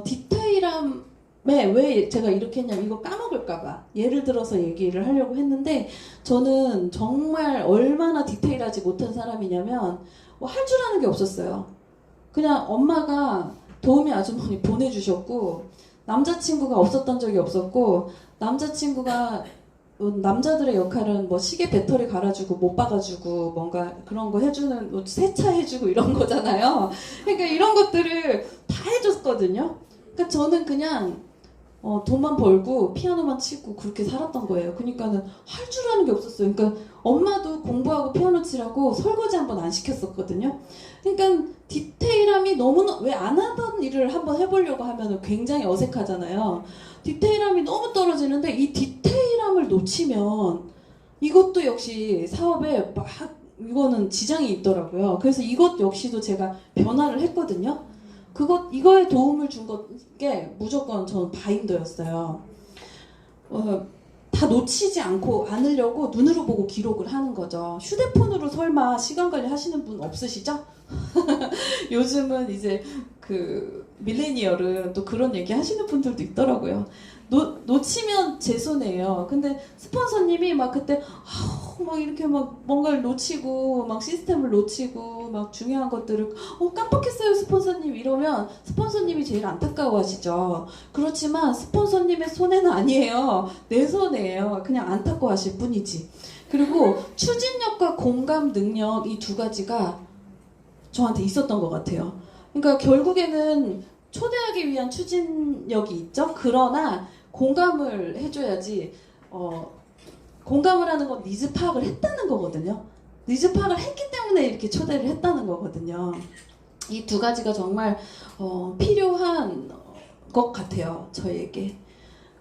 [SPEAKER 1] 디테일함에 왜 제가 이렇게 했냐면 이거 까먹을까봐 예를 들어서 얘기를 하려고 했는데 저는 정말 얼마나 디테일하지 못한 사람이냐면 할 줄 아는 게 없었어요. 그냥 엄마가 도우미 아주머니 보내주셨고 남자친구가 없었던 적이 없었고 남자친구가 남자들의 역할은 뭐 시계 배터리 갈아주고 못 박아주고 뭔가 그런 거 해주는 뭐 세차해주고 이런 거잖아요. 그러니까 이런 것들을 다 해줬거든요. 그러니까 저는 그냥 돈만 벌고 피아노만 치고 그렇게 살았던 거예요. 그러니까는 할 줄 아는 게 없었어요. 그러니까 엄마도 공부하고 피아노 치라고 설거지 한번 안 시켰었거든요. 그러니까 디테일함이 너무나 왜 안 하던 일을 한번 해보려고 하면 굉장히 어색하잖아요. 디테일함이 너무 떨어지는데 이 디테일함을 놓치면 이것도 역시 사업에 막 이거는 지장이 있더라고요. 그래서 이것 역시도 제가 변화를 했거든요. 이거에 도움을 준 게 무조건 저는 바인더였어요. 다 놓치지 않으려고 눈으로 보고 기록을 하는 거죠. 휴대폰으로 설마 시간 관리 하시는 분 없으시죠? 요즘은 이제 그 밀레니얼은 또 그런 얘기 하시는 분들도 있더라고요. 놓치면 제 손해예요. 근데 스폰서님이 막 그때 막 이렇게 막 뭔가를 놓치고 막 시스템을 놓치고 막 중요한 것들을 깜빡했어요 스폰서님 이러면 스폰서님이 제일 안타까워하시죠. 그렇지만 스폰서님의 손해는 아니에요. 내 손해예요. 그냥 안타까워하실 뿐이지. 그리고 추진력과 공감 능력 이 두 가지가 저한테 있었던 것 같아요. 그러니까 결국에는 초대하기 위한 추진력이 있죠. 그러나 공감을 해줘야지. 공감을 하는 건 니즈 파악을 했다는 거거든요. 니즈 파악을 했기 때문에 이렇게 초대를 했다는 거거든요. 이 두 가지가 정말 필요한 것 같아요. 저에게.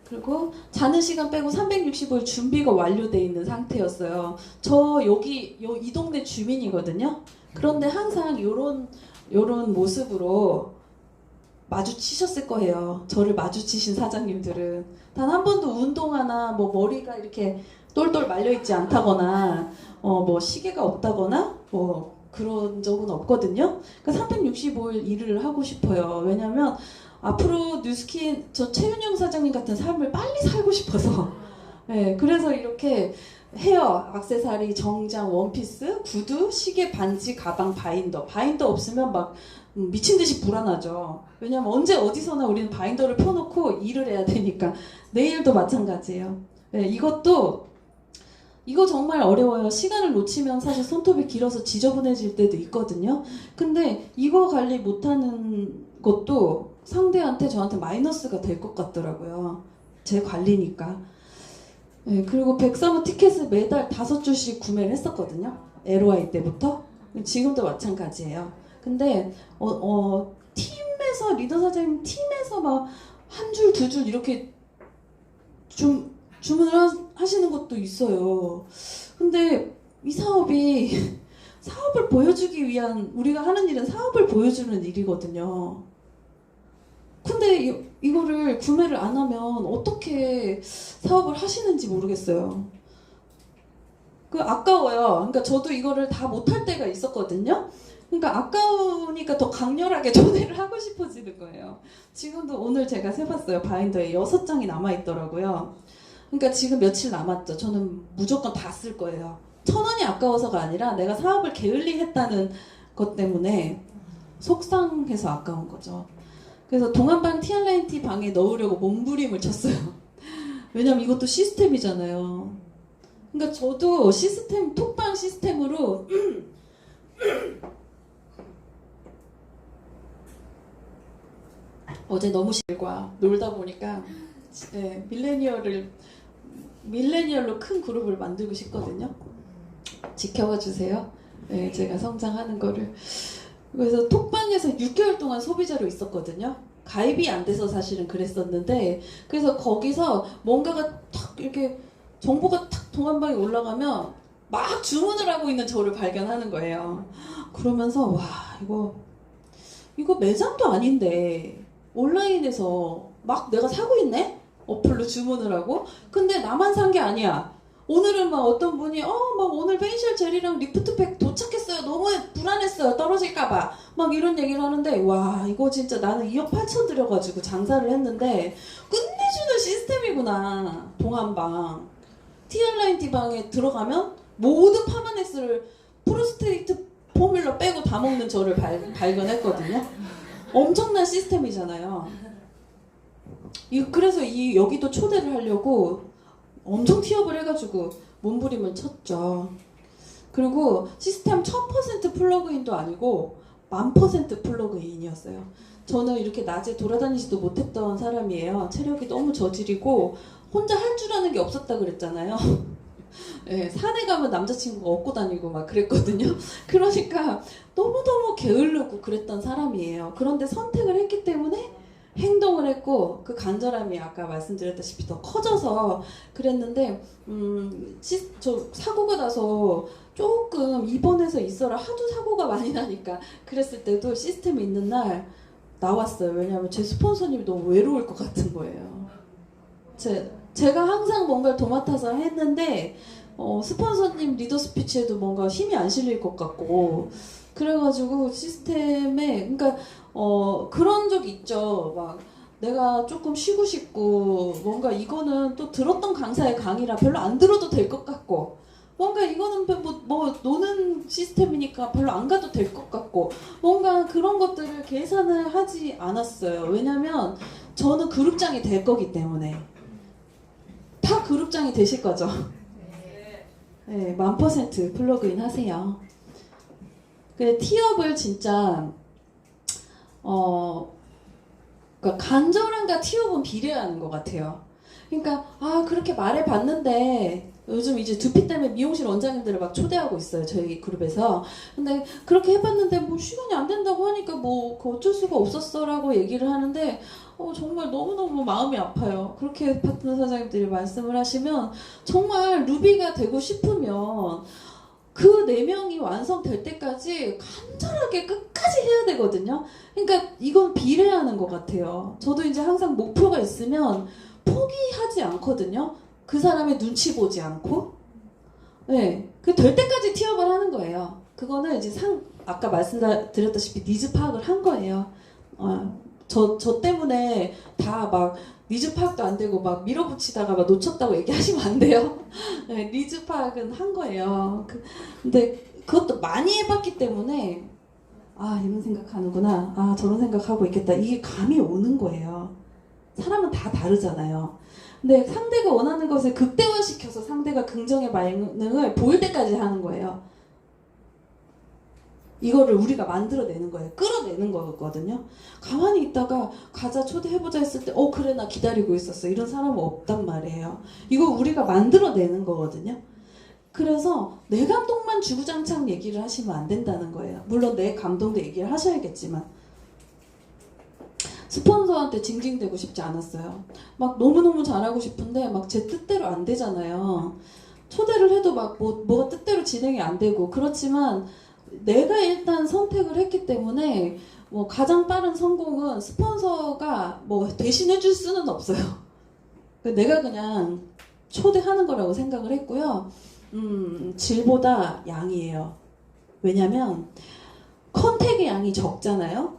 [SPEAKER 1] 그리고 자는 시간 빼고 365일 준비가 완료되어 있는 상태였어요. 저 이 동네 주민이거든요. 그런데 항상 요런 모습으로 마주치셨을 거예요. 저를 마주치신 사장님들은. 단 한 번도 운동하나 뭐 머리가 이렇게 똘똘 말려있지 않다거나 뭐 시계가 없다거나 뭐 그런 적은 없거든요. 그러니까 365일 일을 하고 싶어요. 왜냐면 앞으로 뉴스킨 저 최윤영 사장님 같은 삶을 빨리 살고 싶어서 네, 그래서 이렇게 헤어, 액세서리, 정장, 원피스, 구두, 시계, 반지, 가방, 바인더 없으면 막 미친 듯이 불안하죠. 왜냐면 언제 어디서나 우리는 바인더를 펴놓고 일을 해야 되니까. 내일도 마찬가지예요. 네, 이거 정말 어려워요. 시간을 놓치면 사실 손톱이 길어서 지저분해질 때도 있거든요. 근데 이거 관리 못하는 것도 상대한테 저한테 마이너스가 될 것 같더라고요. 제 관리니까. 네, 그리고 백사무 티켓을 매달 5줄씩 구매를 했었거든요. LOI 때부터. 지금도 마찬가지예요. 근데 팀에서 리더 사장님 팀에서 막 한 줄, 2줄 이렇게 주문을 하시는 것도 있어요. 근데 이 사업이 사업을 보여주기 위한 우리가 하는 일은 사업을 보여주는 일이거든요. 근데 이거를 구매를 안 하면 어떻게 사업을 하시는지 모르겠어요. 아까워요. 그러니까 저도 이거를 다 못할 때가 있었거든요. 그러니까 아까우니까 더 강렬하게 초대를 하고 싶어지는 거예요. 지금도 오늘 제가 세봤어요. 바인더에 6장이 남아있더라고요. 그러니까 지금 며칠 남았죠. 저는 무조건 다 쓸 거예요. 1,000원이 아까워서가 아니라 내가 사업을 게을리했다는 것 때문에 속상해서 아까운 거죠. 그래서 동안방 T&T 방에 넣으려고 몸부림을 쳤어요. 왜냐면 이것도 시스템이잖아요. 그러니까 저도 시스템, 톡방 시스템으로 어제 너무 실과 놀다 보니까 네, 밀레니얼로 큰 그룹을 만들고 싶거든요. 지켜봐 주세요. 네, 제가 성장하는 거를. 그래서 톡방에서 6개월 동안 소비자로 있었거든요. 가입이 안 돼서 사실은 그랬었는데, 그래서 거기서 뭔가가 탁 이렇게 정보가 탁 동안방에 올라가면 막 주문을 하고 있는 저를 발견하는 거예요. 그러면서 와, 이거 매장도 아닌데 온라인에서 막 내가 사고 있네? 어플로 주문을 하고. 근데 나만 산 게 아니야. 오늘은 막 어떤 분이 막 오늘 페이셜 젤이랑 리프트팩 도착했어요. 너무 불안했어요. 떨어질까봐. 막 이런 얘기를 하는데, 와, 이거 진짜 나는 2억 8천 들여가지고 장사를 했는데 끝내주는 시스템이구나. 동안방 T&T 방에 들어가면 모든 파마넥스를 프로스테이트 포뮬러 빼고 다 먹는 저를 발견했거든요. 엄청난 시스템이잖아요. 그래서 여기도 초대를 하려고 엄청 티업을 해가지고 몸부림을 쳤죠. 그리고 시스템 1000% 플러그인도 아니고 1000% 플러그인이었어요. 저는 이렇게 낮에 돌아다니지도 못했던 사람이에요. 체력이 너무 저질이고 혼자 할 줄 아는 게 없었다 그랬잖아요. 네, 산에 가면 남자친구가 업고 다니고 막 그랬거든요. 그러니까 너무너무 게으르고 그랬던 사람이에요. 그런데 선택을 했기 때문에 행동을 했고, 그 간절함이 아까 말씀드렸다시피 더 커져서 그랬는데, 저 사고가 나서 조금 입원해서 있어라 하도 사고가 많이 나니까 그랬을 때도 시스템이 있는 날 나왔어요. 왜냐하면 제 스폰서님이 너무 외로울 것 같은 거예요. 제가 항상 뭔가를 도맡아서 했는데 스폰서님 리더 스피치에도 뭔가 힘이 안 실릴 것 같고, 그래가지고 시스템에, 그러니까 그런 적 있죠. 막 내가 조금 쉬고 싶고, 뭔가 이거는 또 들었던 강사의 강의라 별로 안 들어도 될 것 같고, 뭔가 이거는 뭐 노는 시스템이니까 별로 안 가도 될 것 같고, 뭔가 그런 것들을 계산을 하지 않았어요. 왜냐면 저는 그룹장이 될 거기 때문에. 다 그룹장이 되실 거죠? 네, 1000% 플러그인 하세요. 티업을 진짜 그러니까 간절함과 티업은 비례하는 것 같아요. 그러니까 그렇게 말해봤는데, 요즘 이제 두피 때문에 미용실 원장님들을 막 초대하고 있어요, 저희 그룹에서. 근데 그렇게 해봤는데 뭐 시간이 안 된다고 하니까 뭐 어쩔 수가 없었어라고 얘기를 하는데, 정말 너무너무 마음이 아파요. 그렇게 파트너 사장님들이 말씀을 하시면, 정말 루비가 되고 싶으면 그 4명이 완성될 때까지 간절하게 끝까지 해야 되거든요. 그러니까 이건 비례하는 것 같아요. 저도 이제 항상 목표가 있으면 포기하지 않거든요. 그 사람의 눈치 보지 않고. 네, 그 될 때까지 티업을 하는 거예요. 그거는 이제 아까 말씀드렸다시피 니즈 파악을 한 거예요. 저 때문에 다 막 니즈 파악도 안 되고 막 밀어붙이다가 막 놓쳤다고 얘기하시면 안 돼요. 네, 니즈 파악은 한 거예요. 근데 그것도 많이 해봤기 때문에 이런 생각하는구나. 저런 생각하고 있겠다. 이게 감이 오는 거예요. 사람은 다 다르잖아요. 근데 상대가 원하는 것을 극대화시켜서 상대가 긍정의 반응을 보일 때까지 하는 거예요. 이거를 우리가 만들어내는 거예요. 끌어내는 거거든요. 가만히 있다가 가자 초대해보자 했을 때 그래 나 기다리고 있었어. 이런 사람은 없단 말이에요. 이거 우리가 만들어내는 거거든요. 그래서 내 감동만 주구장창 얘기를 하시면 안 된다는 거예요. 물론 내 감동도 얘기를 하셔야겠지만, 스폰서한테 징징대고 싶지 않았어요. 막 너무너무 잘하고 싶은데 막 제 뜻대로 안 되잖아요. 초대를 해도 막 뭐가 뜻대로 진행이 안 되고. 그렇지만 내가 일단 선택을 했기 때문에 뭐 가장 빠른 성공은 스폰서가 뭐 대신해 줄 수는 없어요. 내가 그냥 초대하는 거라고 생각을 했고요. 질보다 양이에요. 왜냐면 컨택의 양이 적잖아요.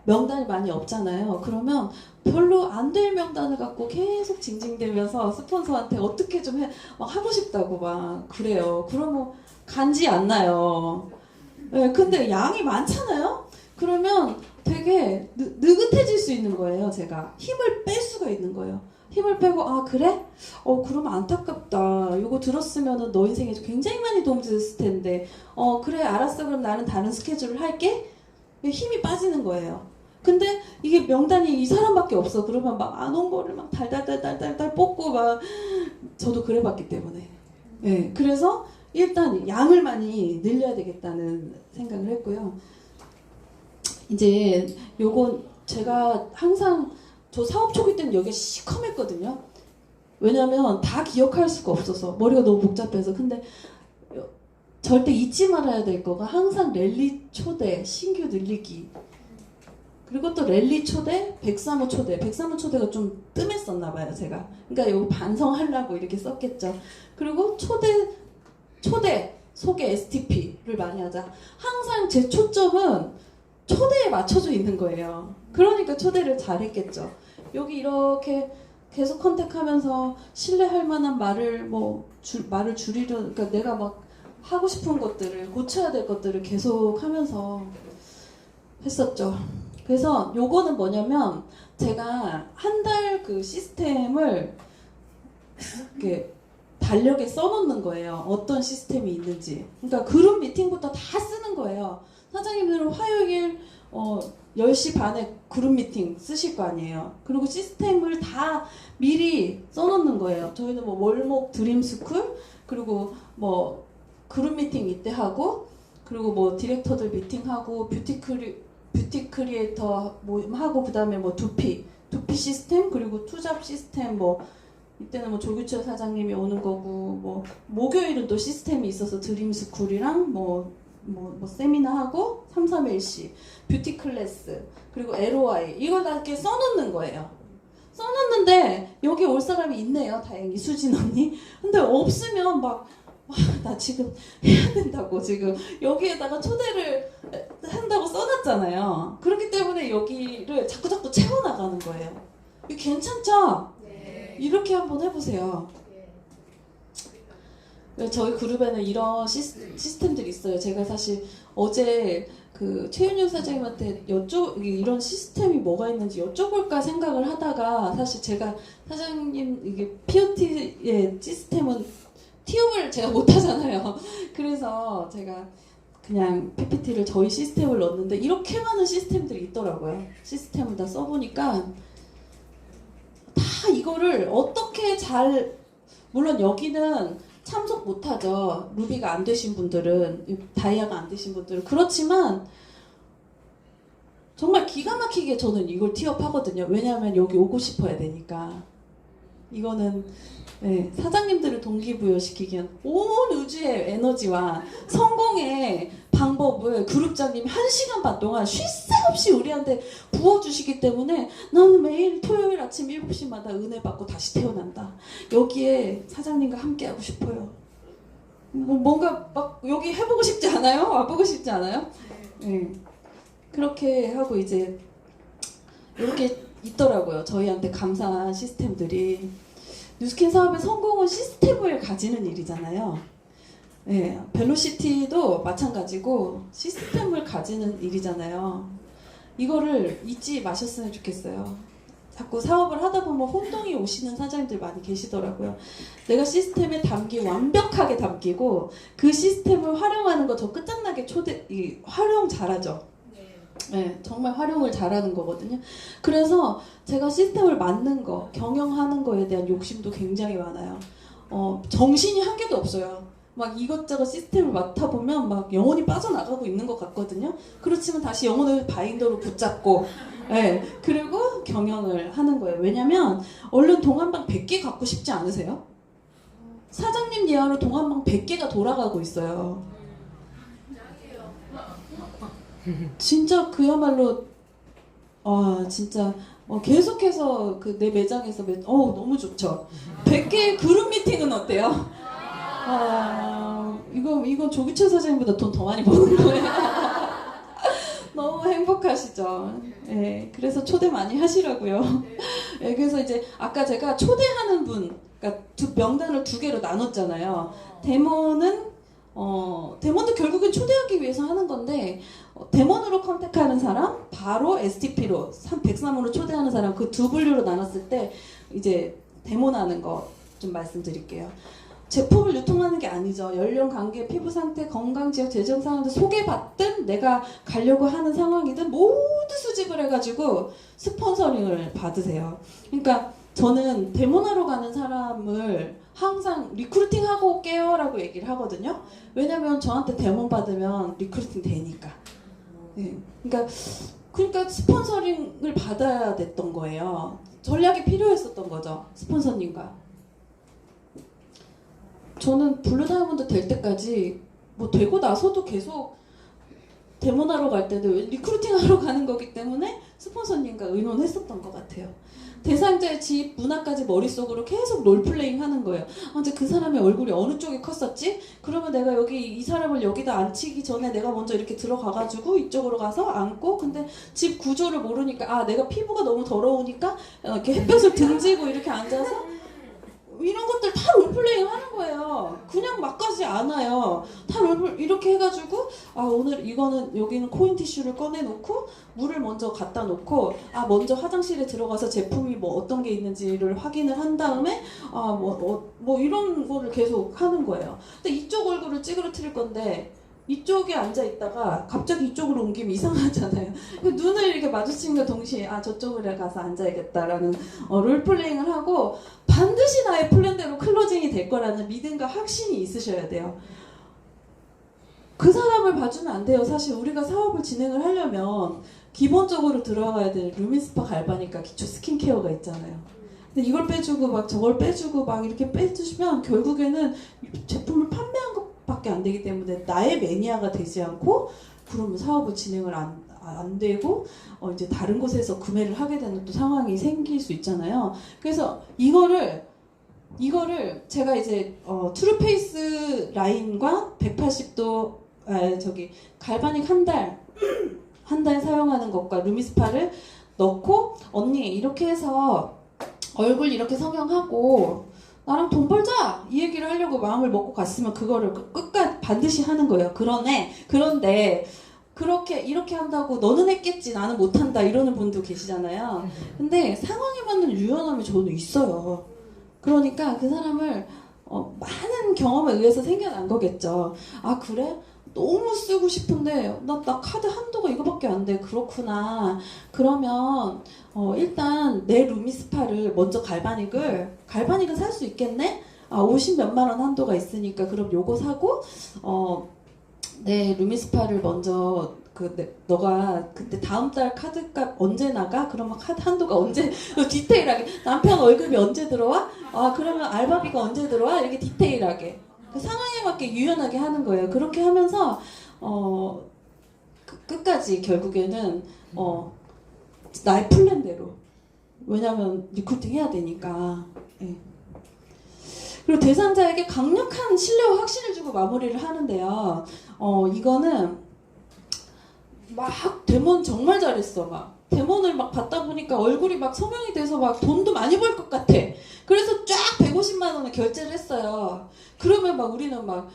[SPEAKER 1] 명단이 많이 없잖아요. 그러면 별로 안 될 명단을 갖고 계속 징징대면서 스폰서한테 어떻게 좀 막 하고 싶다고 막 그래요. 그러면 간지 안 나요. 네, 근데 양이 많잖아요. 그러면 되게 느긋해질 수 있는 거예요. 제가 힘을 뺄 수가 있는 거예요. 힘을 빼고 아 그래? 그러면 안타깝다. 이거 들었으면은 너 인생에 굉장히 많이 도움 됐을 텐데 그래 알았어. 그럼 나는 다른 스케줄을 할게. 힘이 빠지는 거예요. 근데 이게 명단이 이 사람밖에 없어. 그러면 막 안 온 거를 막 달달달달달 뽑고 막 저도 그래봤기 때문에. 네, 그래서 일단 양을 많이 늘려야 되겠다는 생각을 했고요. 이제 요건 제가 항상 저 사업 초기 때는 여기 시커맸거든요. 왜냐면 다 기억할 수가 없어서 머리가 너무 복잡해서. 근데 절대 잊지 말아야 될 거가 항상 랠리 초대, 신규 늘리기. 그리고 또 랠리 초대, 103호 초대. 103호 초대가 좀 뜸했었나 봐요, 제가. 그러니까 여기 반성하려고 이렇게 썼겠죠. 그리고 초대, 소개, STP를 많이 하자. 항상 제 초점은 초대에 맞춰져 있는 거예요. 그러니까 초대를 잘했겠죠. 여기 이렇게 계속 컨택하면서 신뢰할 만한 말을 말을 줄이려, 그러니까 내가 막 하고 싶은 것들을 고쳐야 될 것들을 계속 하면서 했었죠. 그래서 요거는 뭐냐면 제가 한 달 그 시스템을 이렇게 달력에 써놓는 거예요. 어떤 시스템이 있는지. 그러니까 그룹 미팅부터 다 쓰는 거예요. 사장님들은 화요일 10시 반에 그룹 미팅 쓰실 거 아니에요. 그리고 시스템을 다 미리 써놓는 거예요. 저희는 월목 드림스쿨, 그리고 그룹 미팅 이때 하고, 그리고 디렉터들 미팅하고, 뷰티 크리에이터 하고, 그 다음에 두피 시스템, 그리고 투잡 시스템, 이때는 조규철 사장님이 오는 거고, 목요일은 또 시스템이 있어서 드림스쿨이랑 세미나 하고 331시 뷰티 클래스 그리고 LOI 이걸 다 이렇게 써놓는 거예요. 써놓는데 여기 올 사람이 있네요. 다행히 수진 언니. 근데 없으면 나 지금 해야 된다고 지금 여기에다가 초대를 한다고 써놨잖아요. 그렇기 때문에 여기를 자꾸 채워나가는 거예요. 이거 괜찮죠? 네. 이렇게 한번 해보세요. 저희 그룹에는 이런 시스템들이 있어요. 제가 사실 어제 그 최윤영 사장님한테 이런 시스템이 뭐가 있는지 여쭤볼까 생각을 하다가 사실 제가 사장님 이게 POT의 시스템은 TO를 제가 못하잖아요. 그래서 제가 그냥 PPT를 저희 시스템을 넣었는데 이렇게 많은 시스템들이 있더라고요. 시스템을 다 써보니까 다 이거를 어떻게 물론 여기는 참석 못하죠. 루비가 안 되신 분들은, 다이아가 안 되신 분들은. 그렇지만 정말 기가 막히게 저는 이걸 티업하거든요. 왜냐하면 여기 오고 싶어야 되니까. 이거는 사장님들을 동기부여시키기엔 온 우주의 에너지와 성공의 방법을 그룹장님이 1시간 반 동안 쉴 새 없이 우리한테 부어주시기 때문에 나는 매일 토요일 아침 7시마다 은혜 받고 다시 태어난다. 여기에 사장님과 함께하고 싶어요. 뭔가 여기 해보고 싶지 않아요? 와보고 싶지 않아요? 네. 그렇게 하고 이제 이렇게 있더라고요. 저희한테 감사한 시스템들이. 뉴스킨 사업의 성공은 시스템을 가지는 일이잖아요. 네, 벨로시티도 마찬가지고 시스템을 가지는 일이잖아요. 이거를 잊지 마셨으면 좋겠어요. 자꾸 사업을 하다 보면 혼동이 오시는 사장님들 많이 계시더라고요. 내가 시스템에 완벽하게 담기고 그 시스템을 활용하는 거 저 끝장나게 활용 잘하죠. 네, 정말 활용을 잘하는 거거든요. 그래서 제가 시스템을 만든 거, 경영하는 거에 대한 욕심도 굉장히 많아요. 정신이 한 개도 없어요. 이것저것 시스템을 맡아보면 영혼이 빠져나가고 있는 것 같거든요. 그렇지만 다시 영혼을 바인더로 붙잡고, 네, 그리고 경영을 하는 거예요. 왜냐면 얼른 동안방 100개 갖고 싶지 않으세요? 사장님 예하로 동안방 100개가 돌아가고 있어요. 진짜 그야말로 진짜 계속해서 내 매장에서 너무 좋죠. 100개의 그룹 미팅은 어때요? 이건 조규철 사장님보다 돈 더 많이 버는 거예요. 너무 행복하시죠. 예, 그래서 초대 많이 하시라고요. 예, 그래서 이제 아까 제가 초대하는 분, 그러니까 명단을 두 개로 나눴잖아요. 데몬도 결국엔 초대하기 위해서 하는 건데, 데몬으로 컨택하는 사람, 바로 STP로 103으로 초대하는 사람, 그 두 분류로 나눴을 때 이제 데몬하는 거 좀 말씀드릴게요. 제품을 유통하는 게 아니죠. 연령, 관계, 피부 상태, 건강, 지역, 재정 상황도 소개받든 내가 가려고 하는 상황이든 모두 수집을 해가지고 스폰서링을 받으세요. 그러니까 저는 데몬하러 가는 사람을 항상 리크루팅하고 올게요 라고 얘기를 하거든요. 왜냐면 저한테 데몬 받으면 리크루팅 되니까. 네. 그러니까 스폰서링을 받아야 됐던 거예요. 전략이 필요했었던 거죠. 스폰서님과. 저는 블루 다이아몬드 될 때까지 뭐 되고 나서도 계속 데몬하러 갈 때도 리크루팅하러 가는 거기 때문에 스폰서님과 의논했었던 것 같아요. 대상자의 집, 문화까지 머릿속으로 계속 롤플레잉 하는 거예요. 아, 이제 그 사람의 얼굴이 어느 쪽이 컸었지? 그러면 내가 여기 이 사람을 여기다 앉히기 전에 내가 먼저 이렇게 들어가가지고 이쪽으로 가서 앉고, 근데 집 구조를 모르니까 아, 내가 피부가 너무 더러우니까 이렇게 햇볕을 등지고 이렇게 앉아서 이런 것들 다 롤플레잉 하는 거예요. 그냥 막 가지 않아요. 다 이렇게 해가지고 아, 오늘 이거는 여기는 코인 티슈를 꺼내놓고 물을 먼저 갖다 놓고 아, 먼저 화장실에 들어가서 제품이 뭐 어떤 게 있는지를 확인을 한 다음에 아, 뭐 이런 거를 계속 하는 거예요. 근데 이쪽 얼굴을 찌그러뜨릴 건데 이쪽에 앉아 있다가 갑자기 이쪽으로 옮기면 이상하잖아요. 눈을 이렇게 마주친과 동시에 아, 저쪽으로 가서 앉아야겠다라는 롤플레잉을 하고 반드시 나의 플랜대로 클로징이 될 거라는 믿음과 확신이 있으셔야 돼요. 그 사람을 봐주면 안 돼요. 사실 우리가 사업을 진행을 하려면 기본적으로 들어가야 될 루미스파 갈바닉과 기초 스킨케어가 있잖아요. 근데 이걸 빼주고 막 저걸 빼주고 막 이렇게 빼주시면 결국에는 제품을 판매한 것밖에 안 되기 때문에 나의 매니아가 되지 않고 그러면 사업을 진행을 안 되고 이제 다른 곳에서 구매를 하게 되는 또 상황이 생길 수 있잖아요. 그래서 이거를 제가 이제 트루페이스 라인과 180도 갈바닉 한 달 사용하는 것과 루미스파를 넣고 언니 이렇게 해서 얼굴 이렇게 성형하고 나랑 돈 벌자 이 얘기를 하려고 마음을 먹고 갔으면 그거를 끝까지 반드시 하는 거예요. 그런데 그렇게 이렇게 한다고 너는 했겠지 나는 못한다 이러는 분도 계시잖아요. 근데 상황에 맞는 유연함이 저는 있어요. 그러니까 그 사람을 많은 경험에 의해서 생겨난 거겠죠. 아, 그래? 너무 쓰고 싶은데 나 카드 한도가 이거밖에 안 돼. 그렇구나. 그러면 일단 내 루미스파를 먼저 갈바닉은 살 수 있겠네? 아, 50 몇만 원 한도가 있으니까 그럼 요거 사고 내 루미스파를 먼저 너가 그때 다음 달 카드값 언제 나가? 그러면 카드 한도가 언제 디테일하게 남편 월급이 언제 들어와? 아, 그러면 알바비가 언제 들어와? 이렇게 디테일하게 그 상황에 맞게 유연하게 하는 거예요. 그렇게 하면서 끝까지 결국에는 나의 플랜대로, 왜냐면 리크루팅 해야 되니까. 예. 그리고 대상자에게 강력한 신뢰와 확신을 주고 마무리를 하는데요. 이거는 막 데몬 정말 잘했어. 막 데몬을 막 받다 보니까 얼굴이 막 성형이 돼서 막 돈도 많이 벌 것 같아. 그래서 쫙 150만 원을 결제를 했어요. 그러면 막 우리는 막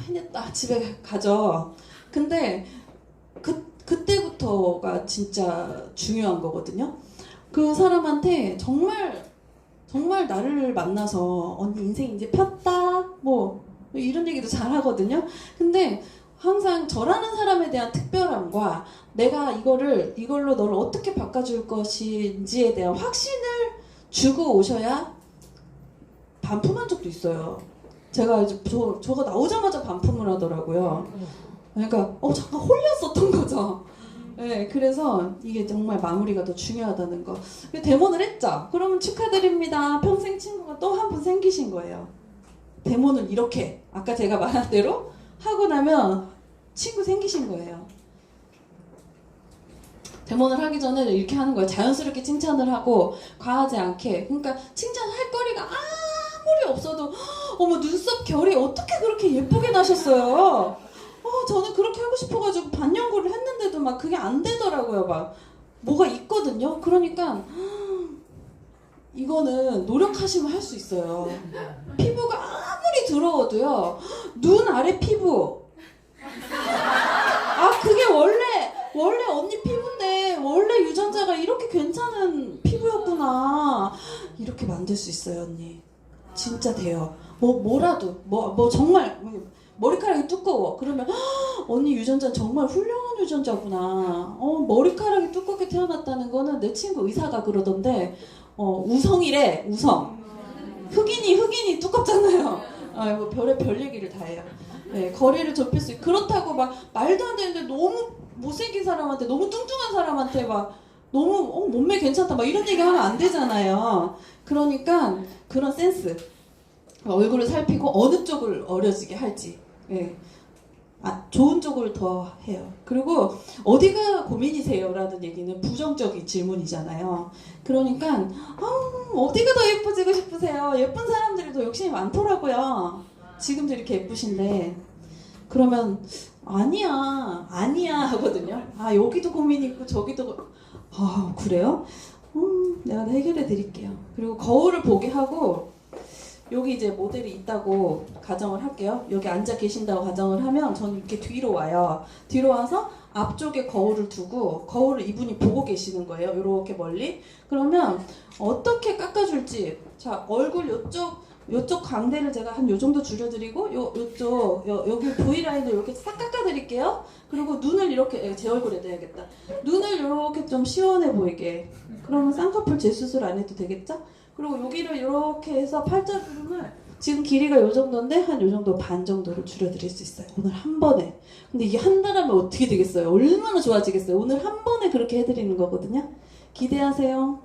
[SPEAKER 1] 해냈다 집에 가죠. 근데 그때부터가 진짜 중요한 거거든요. 그 사람한테 정말 나를 만나서 언니 인생 이제 폈다 뭐 이런 얘기도 잘 하거든요. 근데 항상 저라는 사람에 대한 특별함과 내가 이걸로 너를 어떻게 바꿔줄 것인지에 대한 확신을 주고 오셔야 반품한 적도 있어요. 제가 이제 저가 나오자마자 반품을 하더라고요. 그러니까 잠깐 홀렸었던 거죠. 네, 그래서 이게 정말 마무리가 더 중요하다는 거. 데몬을 했죠. 그러면 축하드립니다. 평생 친구가 또 한 분 생기신 거예요. 데몬을 이렇게 아까 제가 말한 대로 하고 나면 친구 생기신 거예요. 데몬을 하기 전에 이렇게 하는 거예요. 자연스럽게 칭찬을 하고 과하지 않게. 그러니까 칭찬할 거리가 아무리 없어도 어머 눈썹 결이 어떻게 그렇게 예쁘게 나셨어요. 저는 그렇게 하고 싶어가지고 반영구를 했는데도 막 그게 안 되더라고요. 막 뭐가 있거든요. 그러니까 이거는 노력하시면 할 수 있어요. 피부가 아무리 더러워도요. 눈 아래 피부. 아 그게 원래 언니 피부인데 원래 유전자가 이렇게 괜찮은 피부였구나. 이렇게 만들 수 있어요, 언니. 진짜 돼요. 뭐라도 정말 머리카락이 두꺼워. 그러면 언니 유전자는 정말 훌륭한 유전자구나. 머리카락이 두껍게 태어났다는 거는 내 친구 의사가 그러던데 우성이래. 우성. 흑인이 두껍잖아요. 뭐 별의 얘기를 다 해요. 네, 거리를 좁힐 수 있고 그렇다고 막 말도 안 되는데 너무 못생긴 사람한테 너무 뚱뚱한 사람한테 막 너무 몸매 괜찮다 막 이런 얘기 하면 안 되잖아요. 그러니까 그런 센스 얼굴을 살피고 어느 쪽을 어려지게 할지 좋은 쪽을 더 해요. 그리고 어디가 고민이세요? 라는 얘기는 부정적인 질문이잖아요. 그러니까 어디가 더 예뻐지고 싶으세요? 예쁜 사람들이 더 욕심이 많더라고요. 지금도 이렇게 예쁘신데 그러면 아니야 하거든요. 여기도 고민이 있고 저기도 그래요? 내가 해결해 드릴게요. 그리고 거울을 보게 하고 여기 이제 모델이 있다고 가정을 할게요. 여기 앉아 계신다고 가정을 하면 저는 이렇게 뒤로 와요. 뒤로 와서 앞쪽에 거울을 두고 거울을 이분이 보고 계시는 거예요. 이렇게 멀리. 그러면 어떻게 깎아줄지 자 얼굴 요쪽 광대를 제가 한 요 정도 줄여드리고 요쪽 여기 V라인을 이렇게 싹 깎아드릴게요. 그리고 눈을 이렇게 제 얼굴에 대야겠다. 눈을 이렇게 좀 시원해 보이게. 그러면 쌍꺼풀 재수술 안 해도 되겠죠? 그리고 여기를 이렇게 해서 팔자주름을 지금 길이가 요 정도인데 한 요 정도 반 정도로 줄여드릴 수 있어요. 오늘 한 번에. 근데 이게 한 달 하면 어떻게 되겠어요? 얼마나 좋아지겠어요? 오늘 한 번에 그렇게 해드리는 거거든요. 기대하세요.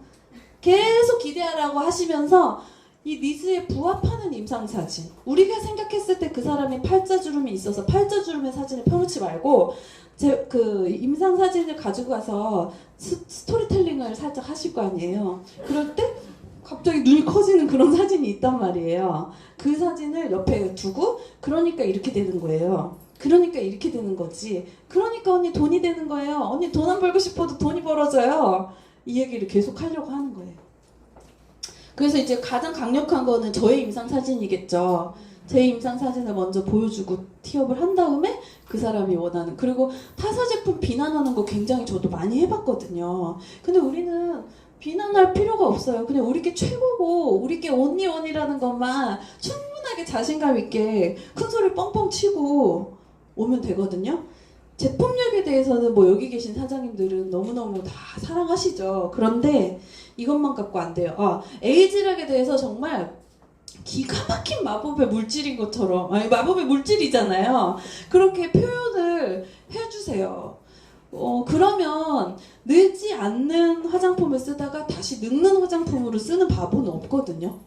[SPEAKER 1] 계속 기대하라고 하시면서 이 니즈에 부합하는 임상사진. 우리가 생각했을 때 그 사람이 팔자주름이 있어서 팔자주름의 사진을 펴놓지 말고 그 임상사진을 가지고 가서 스토리텔링을 살짝 하실 거 아니에요. 그럴 때 갑자기 눈이 커지는 그런 사진이 있단 말이에요. 그 사진을 옆에 두고 그러니까 이렇게 되는 거예요. 그러니까 이렇게 되는 거지. 그러니까 언니 돈이 되는 거예요. 언니 돈 안 벌고 싶어도 돈이 벌어져요. 이 얘기를 계속 하려고 하는 거예요. 그래서 이제 가장 강력한 거는 저의 임상사진이겠죠. 제 임상사진을 먼저 보여주고 티업을 한 다음에 그 사람이 원하는 그리고 타사 제품 비난하는 거 굉장히 저도 많이 해봤거든요. 근데 우리는 비난할 필요가 없어요. 그냥 우리께 최고고 우리께 온리원이라는 것만 충분하게 자신감 있게 큰 소리 뻥뻥 치고 오면 되거든요. 제품력에 대해서는 뭐 여기 계신 사장님들은 너무너무 다 사랑하시죠. 그런데 이것만 갖고 안 돼요. 에이즈락에 대해서 정말 기가 막힌 마법의 물질인 것처럼 마법의 물질이잖아요. 그렇게 표현을 해주세요. 그러면 늙지 않는 화장품을 쓰다가 다시 늙는 화장품으로 쓰는 바보는 없거든요.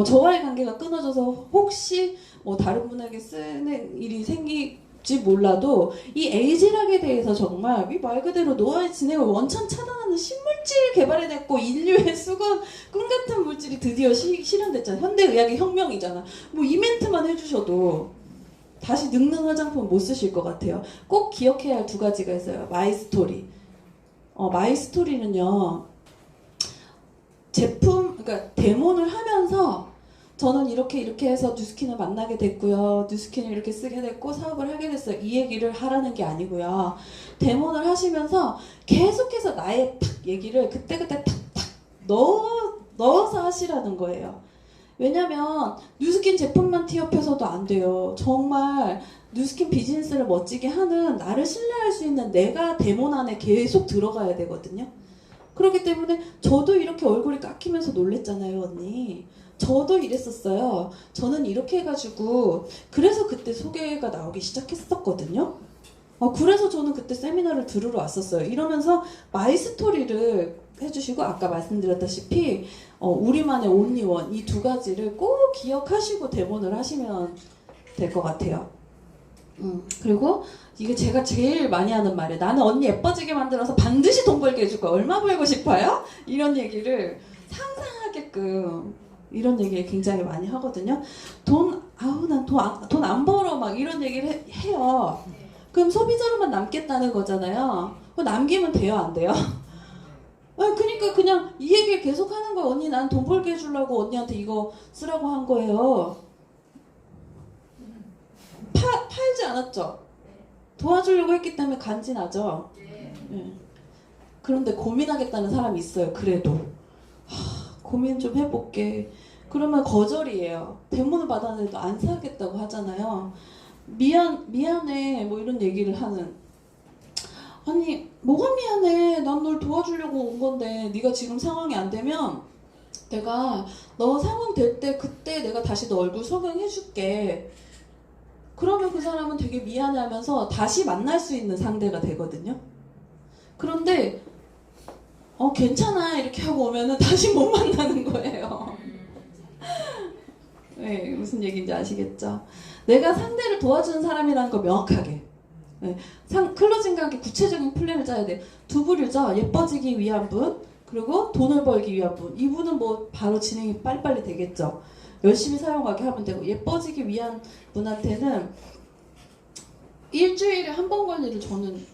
[SPEAKER 1] 저와의 관계가 끊어져서 혹시 뭐 다른 분에게 쓰는 일이 생길지 몰라도 이 에이지락에 대해서 정말 이 말 그대로 노화의 진행을 원천 차단하는 신물질 개발해냈고 인류의 수건 꿈 같은 물질이 드디어 실현됐잖아. 현대의학의 혁명이잖아. 뭐 이 멘트만 해주셔도 다시 늙는 화장품 못 쓰실 것 같아요. 꼭 기억해야 할 두 가지가 있어요. 마이스토리. 마이스토리는요. 그러니까 데모를 하면서 저는 이렇게 해서 뉴스킨을 만나게 됐고요. 뉴스킨을 이렇게 쓰게 됐고 사업을 하게 됐어요. 이 얘기를 하라는 게 아니고요. 데모를 하시면서 계속해서 나의 탁 얘기를 그때그때 탁탁 넣어서 하시라는 거예요. 왜냐면 뉴스킨 제품만 티업해서도 안 돼요. 정말 뉴스킨 비즈니스를 멋지게 하는 나를 신뢰할 수 있는 내가 데몬 안에 계속 들어가야 되거든요. 그렇기 때문에 저도 이렇게 얼굴이 깎이면서 놀랬잖아요, 언니. 저도 이랬었어요. 저는 이렇게 해가지고 그래서 그때 소개가 나오기 시작했었거든요. 그래서 저는 그때 세미나를 들으러 왔었어요. 이러면서 마이스토리를 해주시고 아까 말씀드렸다시피 우리만의 온리원 이 두 가지를 꼭 기억하시고 데모를 하시면 될 것 같아요. 그리고 이게 제가 제일 많이 하는 말이에요. 나는 언니 예뻐지게 만들어서 반드시 돈 벌게 해줄 거야. 얼마 벌고 싶어요? 이런 얘기를 상상하게끔 이런 얘기를 굉장히 많이 하거든요. 난 돈 안 벌어 막 이런 얘기를 해요. 그럼 소비자로만 남겠다는 거잖아요. 남기면 돼요, 안 돼요? 그러니까 그냥 이 얘기를 계속 하는 거예요. 언니 난 돈 벌게 해주려고 언니한테 이거 쓰라고 한 거예요. 팔지 않았죠? 도와주려고 했기 때문에 간지나죠? 네. 그런데 고민하겠다는 사람이 있어요. 그래도 고민 좀 해볼게. 그러면 거절이에요. 대문을 받았는데도 안 사겠다고 하잖아요. 미안해 뭐 이런 얘기를 하는. 아니 뭐가 미안해. 난 널 도와주려고 온 건데 네가 지금 상황이 안 되면 내가 너 상황 될 때 그때 내가 다시 너 얼굴 소개해줄게. 그러면 그 사람은 되게 미안해하면서 다시 만날 수 있는 상대가 되거든요. 그런데 괜찮아 이렇게 하고 오면은 다시 못 만나는 거예요. 네, 무슨 얘기인지 아시겠죠? 내가 상대를 도와주는 사람이라는 거 명확하게. 네, 클로징과 함께 구체적인 플랜을 짜야 돼. 두 부류죠. 예뻐지기 위한 분, 그리고 돈을 벌기 위한 분. 이분은 뭐 바로 진행이 빨리빨리 되겠죠. 열심히 사용하게 하면 되고, 예뻐지기 위한 분한테는 일주일에 한 번 관리를 저는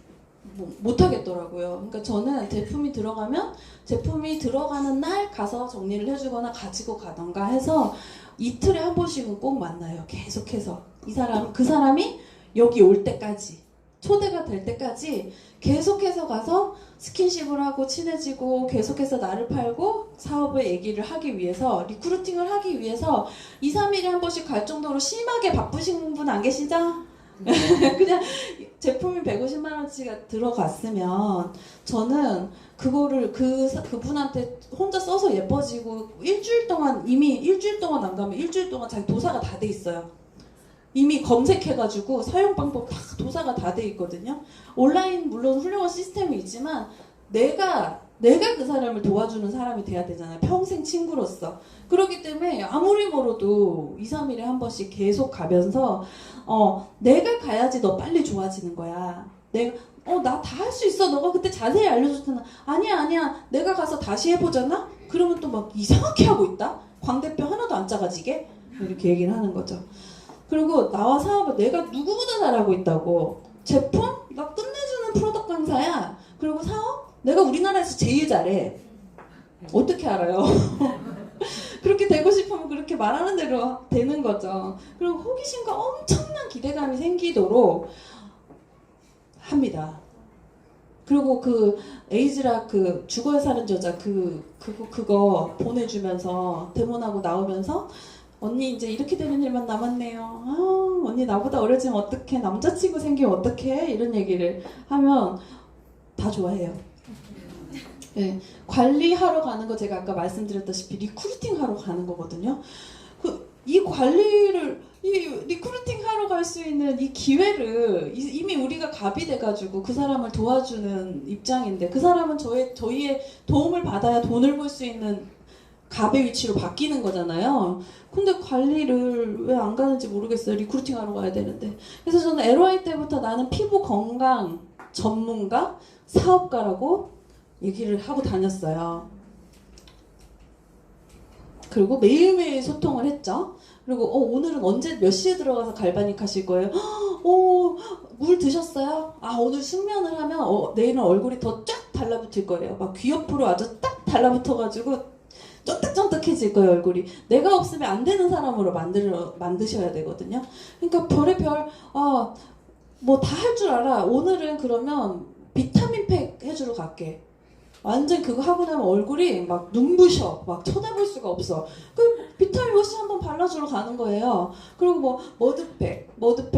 [SPEAKER 1] 못 하겠더라고요. 그러니까 저는 제품이 들어가면 제품이 들어가는 날 가서 정리를 해주거나 가지고 가던가 해서 이틀에 한 번씩은 꼭 만나요. 계속해서 그 사람이 여기 올 때까지, 초대가 될 때까지 계속해서 가서 스킨십을 하고 친해지고 계속해서 나를 팔고 사업의 얘기를 하기 위해서, 리크루팅을 하기 위해서 2, 3일에 한 번씩 갈 정도로 심하게 바쁘신 분 안 계시죠? 그냥 제품이 150만 원치가 들어갔으면 저는 그거를 그분한테 혼자 써서 예뻐지고 이미 일주일 동안 안 가면 일주일 동안 자기 도사가 다 돼 있어요. 이미 검색해가지고 사용 방법 다 도사가 다 돼 있거든요. 온라인 물론 훌륭한 시스템이 있지만 내가 그 사람을 도와주는 사람이 돼야 되잖아요. 평생 친구로서. 그렇기 때문에 아무리 멀어도 2, 3일에 한 번씩 계속 가면서 내가 가야지 너 빨리 좋아지는 거야. 나 다 할 수 있어. 너가 그때 자세히 알려줬잖아. 아니야. 내가 가서 다시 해보잖아? 그러면 또 막 이상하게 하고 있다? 광대뼈 하나도 안 작아지게? 이렇게 얘기를 하는 거죠. 그리고 나와 사업을 내가 누구보다 잘하고 있다고. 제품? 나 끝내주는 프로덕트 강사야. 그리고 사업? 내가 우리나라에서 제일 잘해. 어떻게 알아요? 그렇게 되고 싶으면 그렇게 말하는 대로 되는 거죠. 그리고 호기심과 엄청난 기대감이 생기도록 합니다. 그리고 그 에이즈락 그 죽어야 사는 여자 그거 보내주면서 데모하고 나오면서 언니 이제 이렇게 되는 일만 남았네요. 언니 나보다 어려지면 어떡해. 남자친구 생기면 어떡해. 이런 얘기를 하면 다 좋아해요. 네, 관리하러 가는 거 제가 아까 말씀드렸다시피 리크루팅 하러 가는 거거든요. 이 관리를 리크루팅 하러 갈 수 있는 이 기회를 이미 우리가 갑이 돼가지고 그 사람을 도와주는 입장인데 그 사람은 저희의 도움을 받아야 돈을 벌 수 있는 갑의 위치로 바뀌는 거잖아요. 근데 관리를 왜 안 가는지 모르겠어요. 리크루팅 하러 가야 되는데. 그래서 저는 LY 때부터 나는 피부 건강 전문가, 사업가라고 얘기를 하고 다녔어요. 그리고 매일매일 소통을 했죠. 그리고 오늘은 언제 몇 시에 들어가서 갈바닉 하실 거예요? 물 드셨어요? 오늘 숙면을 하면 내일은 얼굴이 더 쫙 달라붙을 거예요. 막 귀 옆으로 아주 딱 달라붙어가지고 쫀득쫀득해질 거예요, 얼굴이. 내가 없으면 안 되는 사람으로 만드셔야 되거든요. 그러니까 별의별 뭐 다 할 줄 알아. 오늘은 그러면 비타민 팩 해주러 갈게. 완전 그거 하고 나면 얼굴이 막 눈부셔. 막 쳐다볼 수가 없어. 그 비타민 워시 한번 발라주러 가는 거예요. 그리고 뭐 머드팩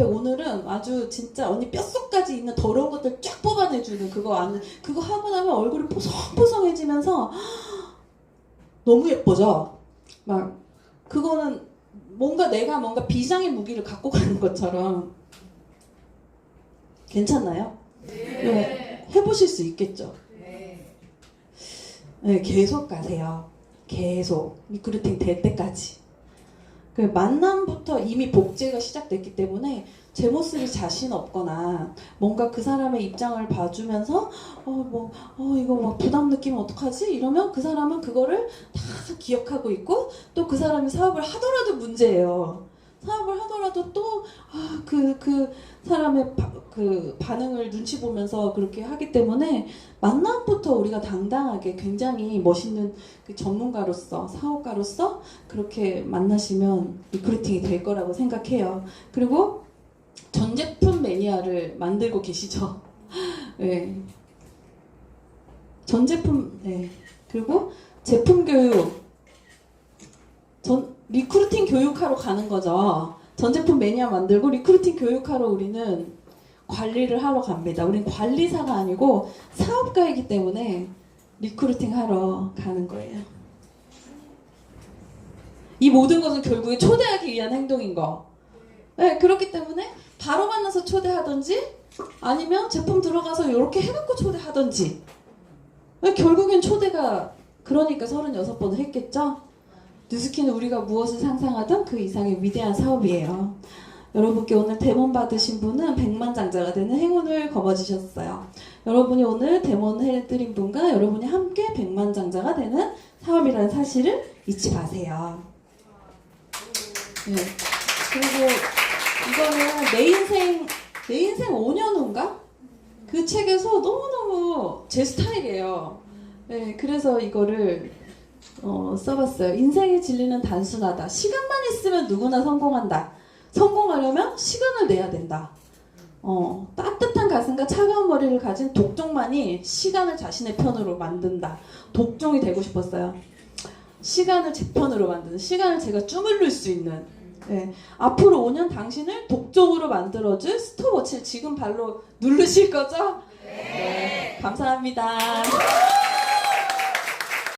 [SPEAKER 1] 오늘은 아주 진짜 언니 뼛속까지 있는 더러운 것들 쫙 뽑아내주는 그거 하고 나면 얼굴이 포송포송해지면서 너무 예뻐져. 막 그거는 내가 뭔가 비장의 무기를 갖고 가는 것처럼. 괜찮나요? 네. 해보실 수 있겠죠? 네, 계속 가세요. 계속 리크루팅 될 때까지. 그 만남부터 이미 복제가 시작됐기 때문에 제 모습이 자신 없거나 뭔가 그 사람의 입장을 봐주면서 이거 막 부담 느끼면 어떡하지? 이러면 그 사람은 그거를 다 기억하고 있고 또 그 사람이 사업을 하더라도 문제예요. 사업을 하더라도 또 그 사람의 그 반응을 눈치 보면서 그렇게 하기 때문에 만남부터 우리가 당당하게 굉장히 멋있는 그 전문가로서 사업가로서 그렇게 만나시면 리크루팅이 될 거라고 생각해요. 그리고 전 제품 매니아를 만들고 계시죠. 네. 전 제품, 네. 그리고 제품 교육, 리크루팅 교육하러 가는 거죠. 전 제품 매니아 만들고 리크루팅 교육하러 우리는 관리를 하러 갑니다. 우리는 관리사가 아니고 사업가이기 때문에 리크루팅 하러 가는 거예요. 이 모든 것은 결국에 초대하기 위한 행동인 거. 네, 그렇기 때문에 바로 만나서 초대하든지 아니면 제품 들어가서 이렇게 해갖고 초대하든지 결국엔 초대가 그러니까 36번을 했겠죠? 뉴스키는 우리가 무엇을 상상하든 그 이상의 위대한 사업이에요. 여러분께 오늘 대본 받으신 분은 백만장자가 되는 행운을 거머쥐셨어요. 여러분이 오늘 대본 해드린 분과 여러분이 함께 백만장자가 되는 사업이라는 사실을 잊지 마세요. 네. 그리고 이거는 내 인생 5년 후인가? 그 책에서 너무너무 제 스타일이에요. 네, 그래서 이거를 써봤어요. 인생의 진리는 단순하다. 시간만 있으면 누구나 성공한다. 성공하려면 시간을 내야 된다. 따뜻한 가슴과 차가운 머리를 가진 독종만이 시간을 자신의 편으로 만든다. 독종이 되고 싶었어요. 시간을 제 편으로 만드는, 시간을 제가 주물를 수 있는. 네. 앞으로 5년 당신을 독종으로 만들어줄 스톱워치를 지금 발로 누르실 거죠? 네. 감사합니다.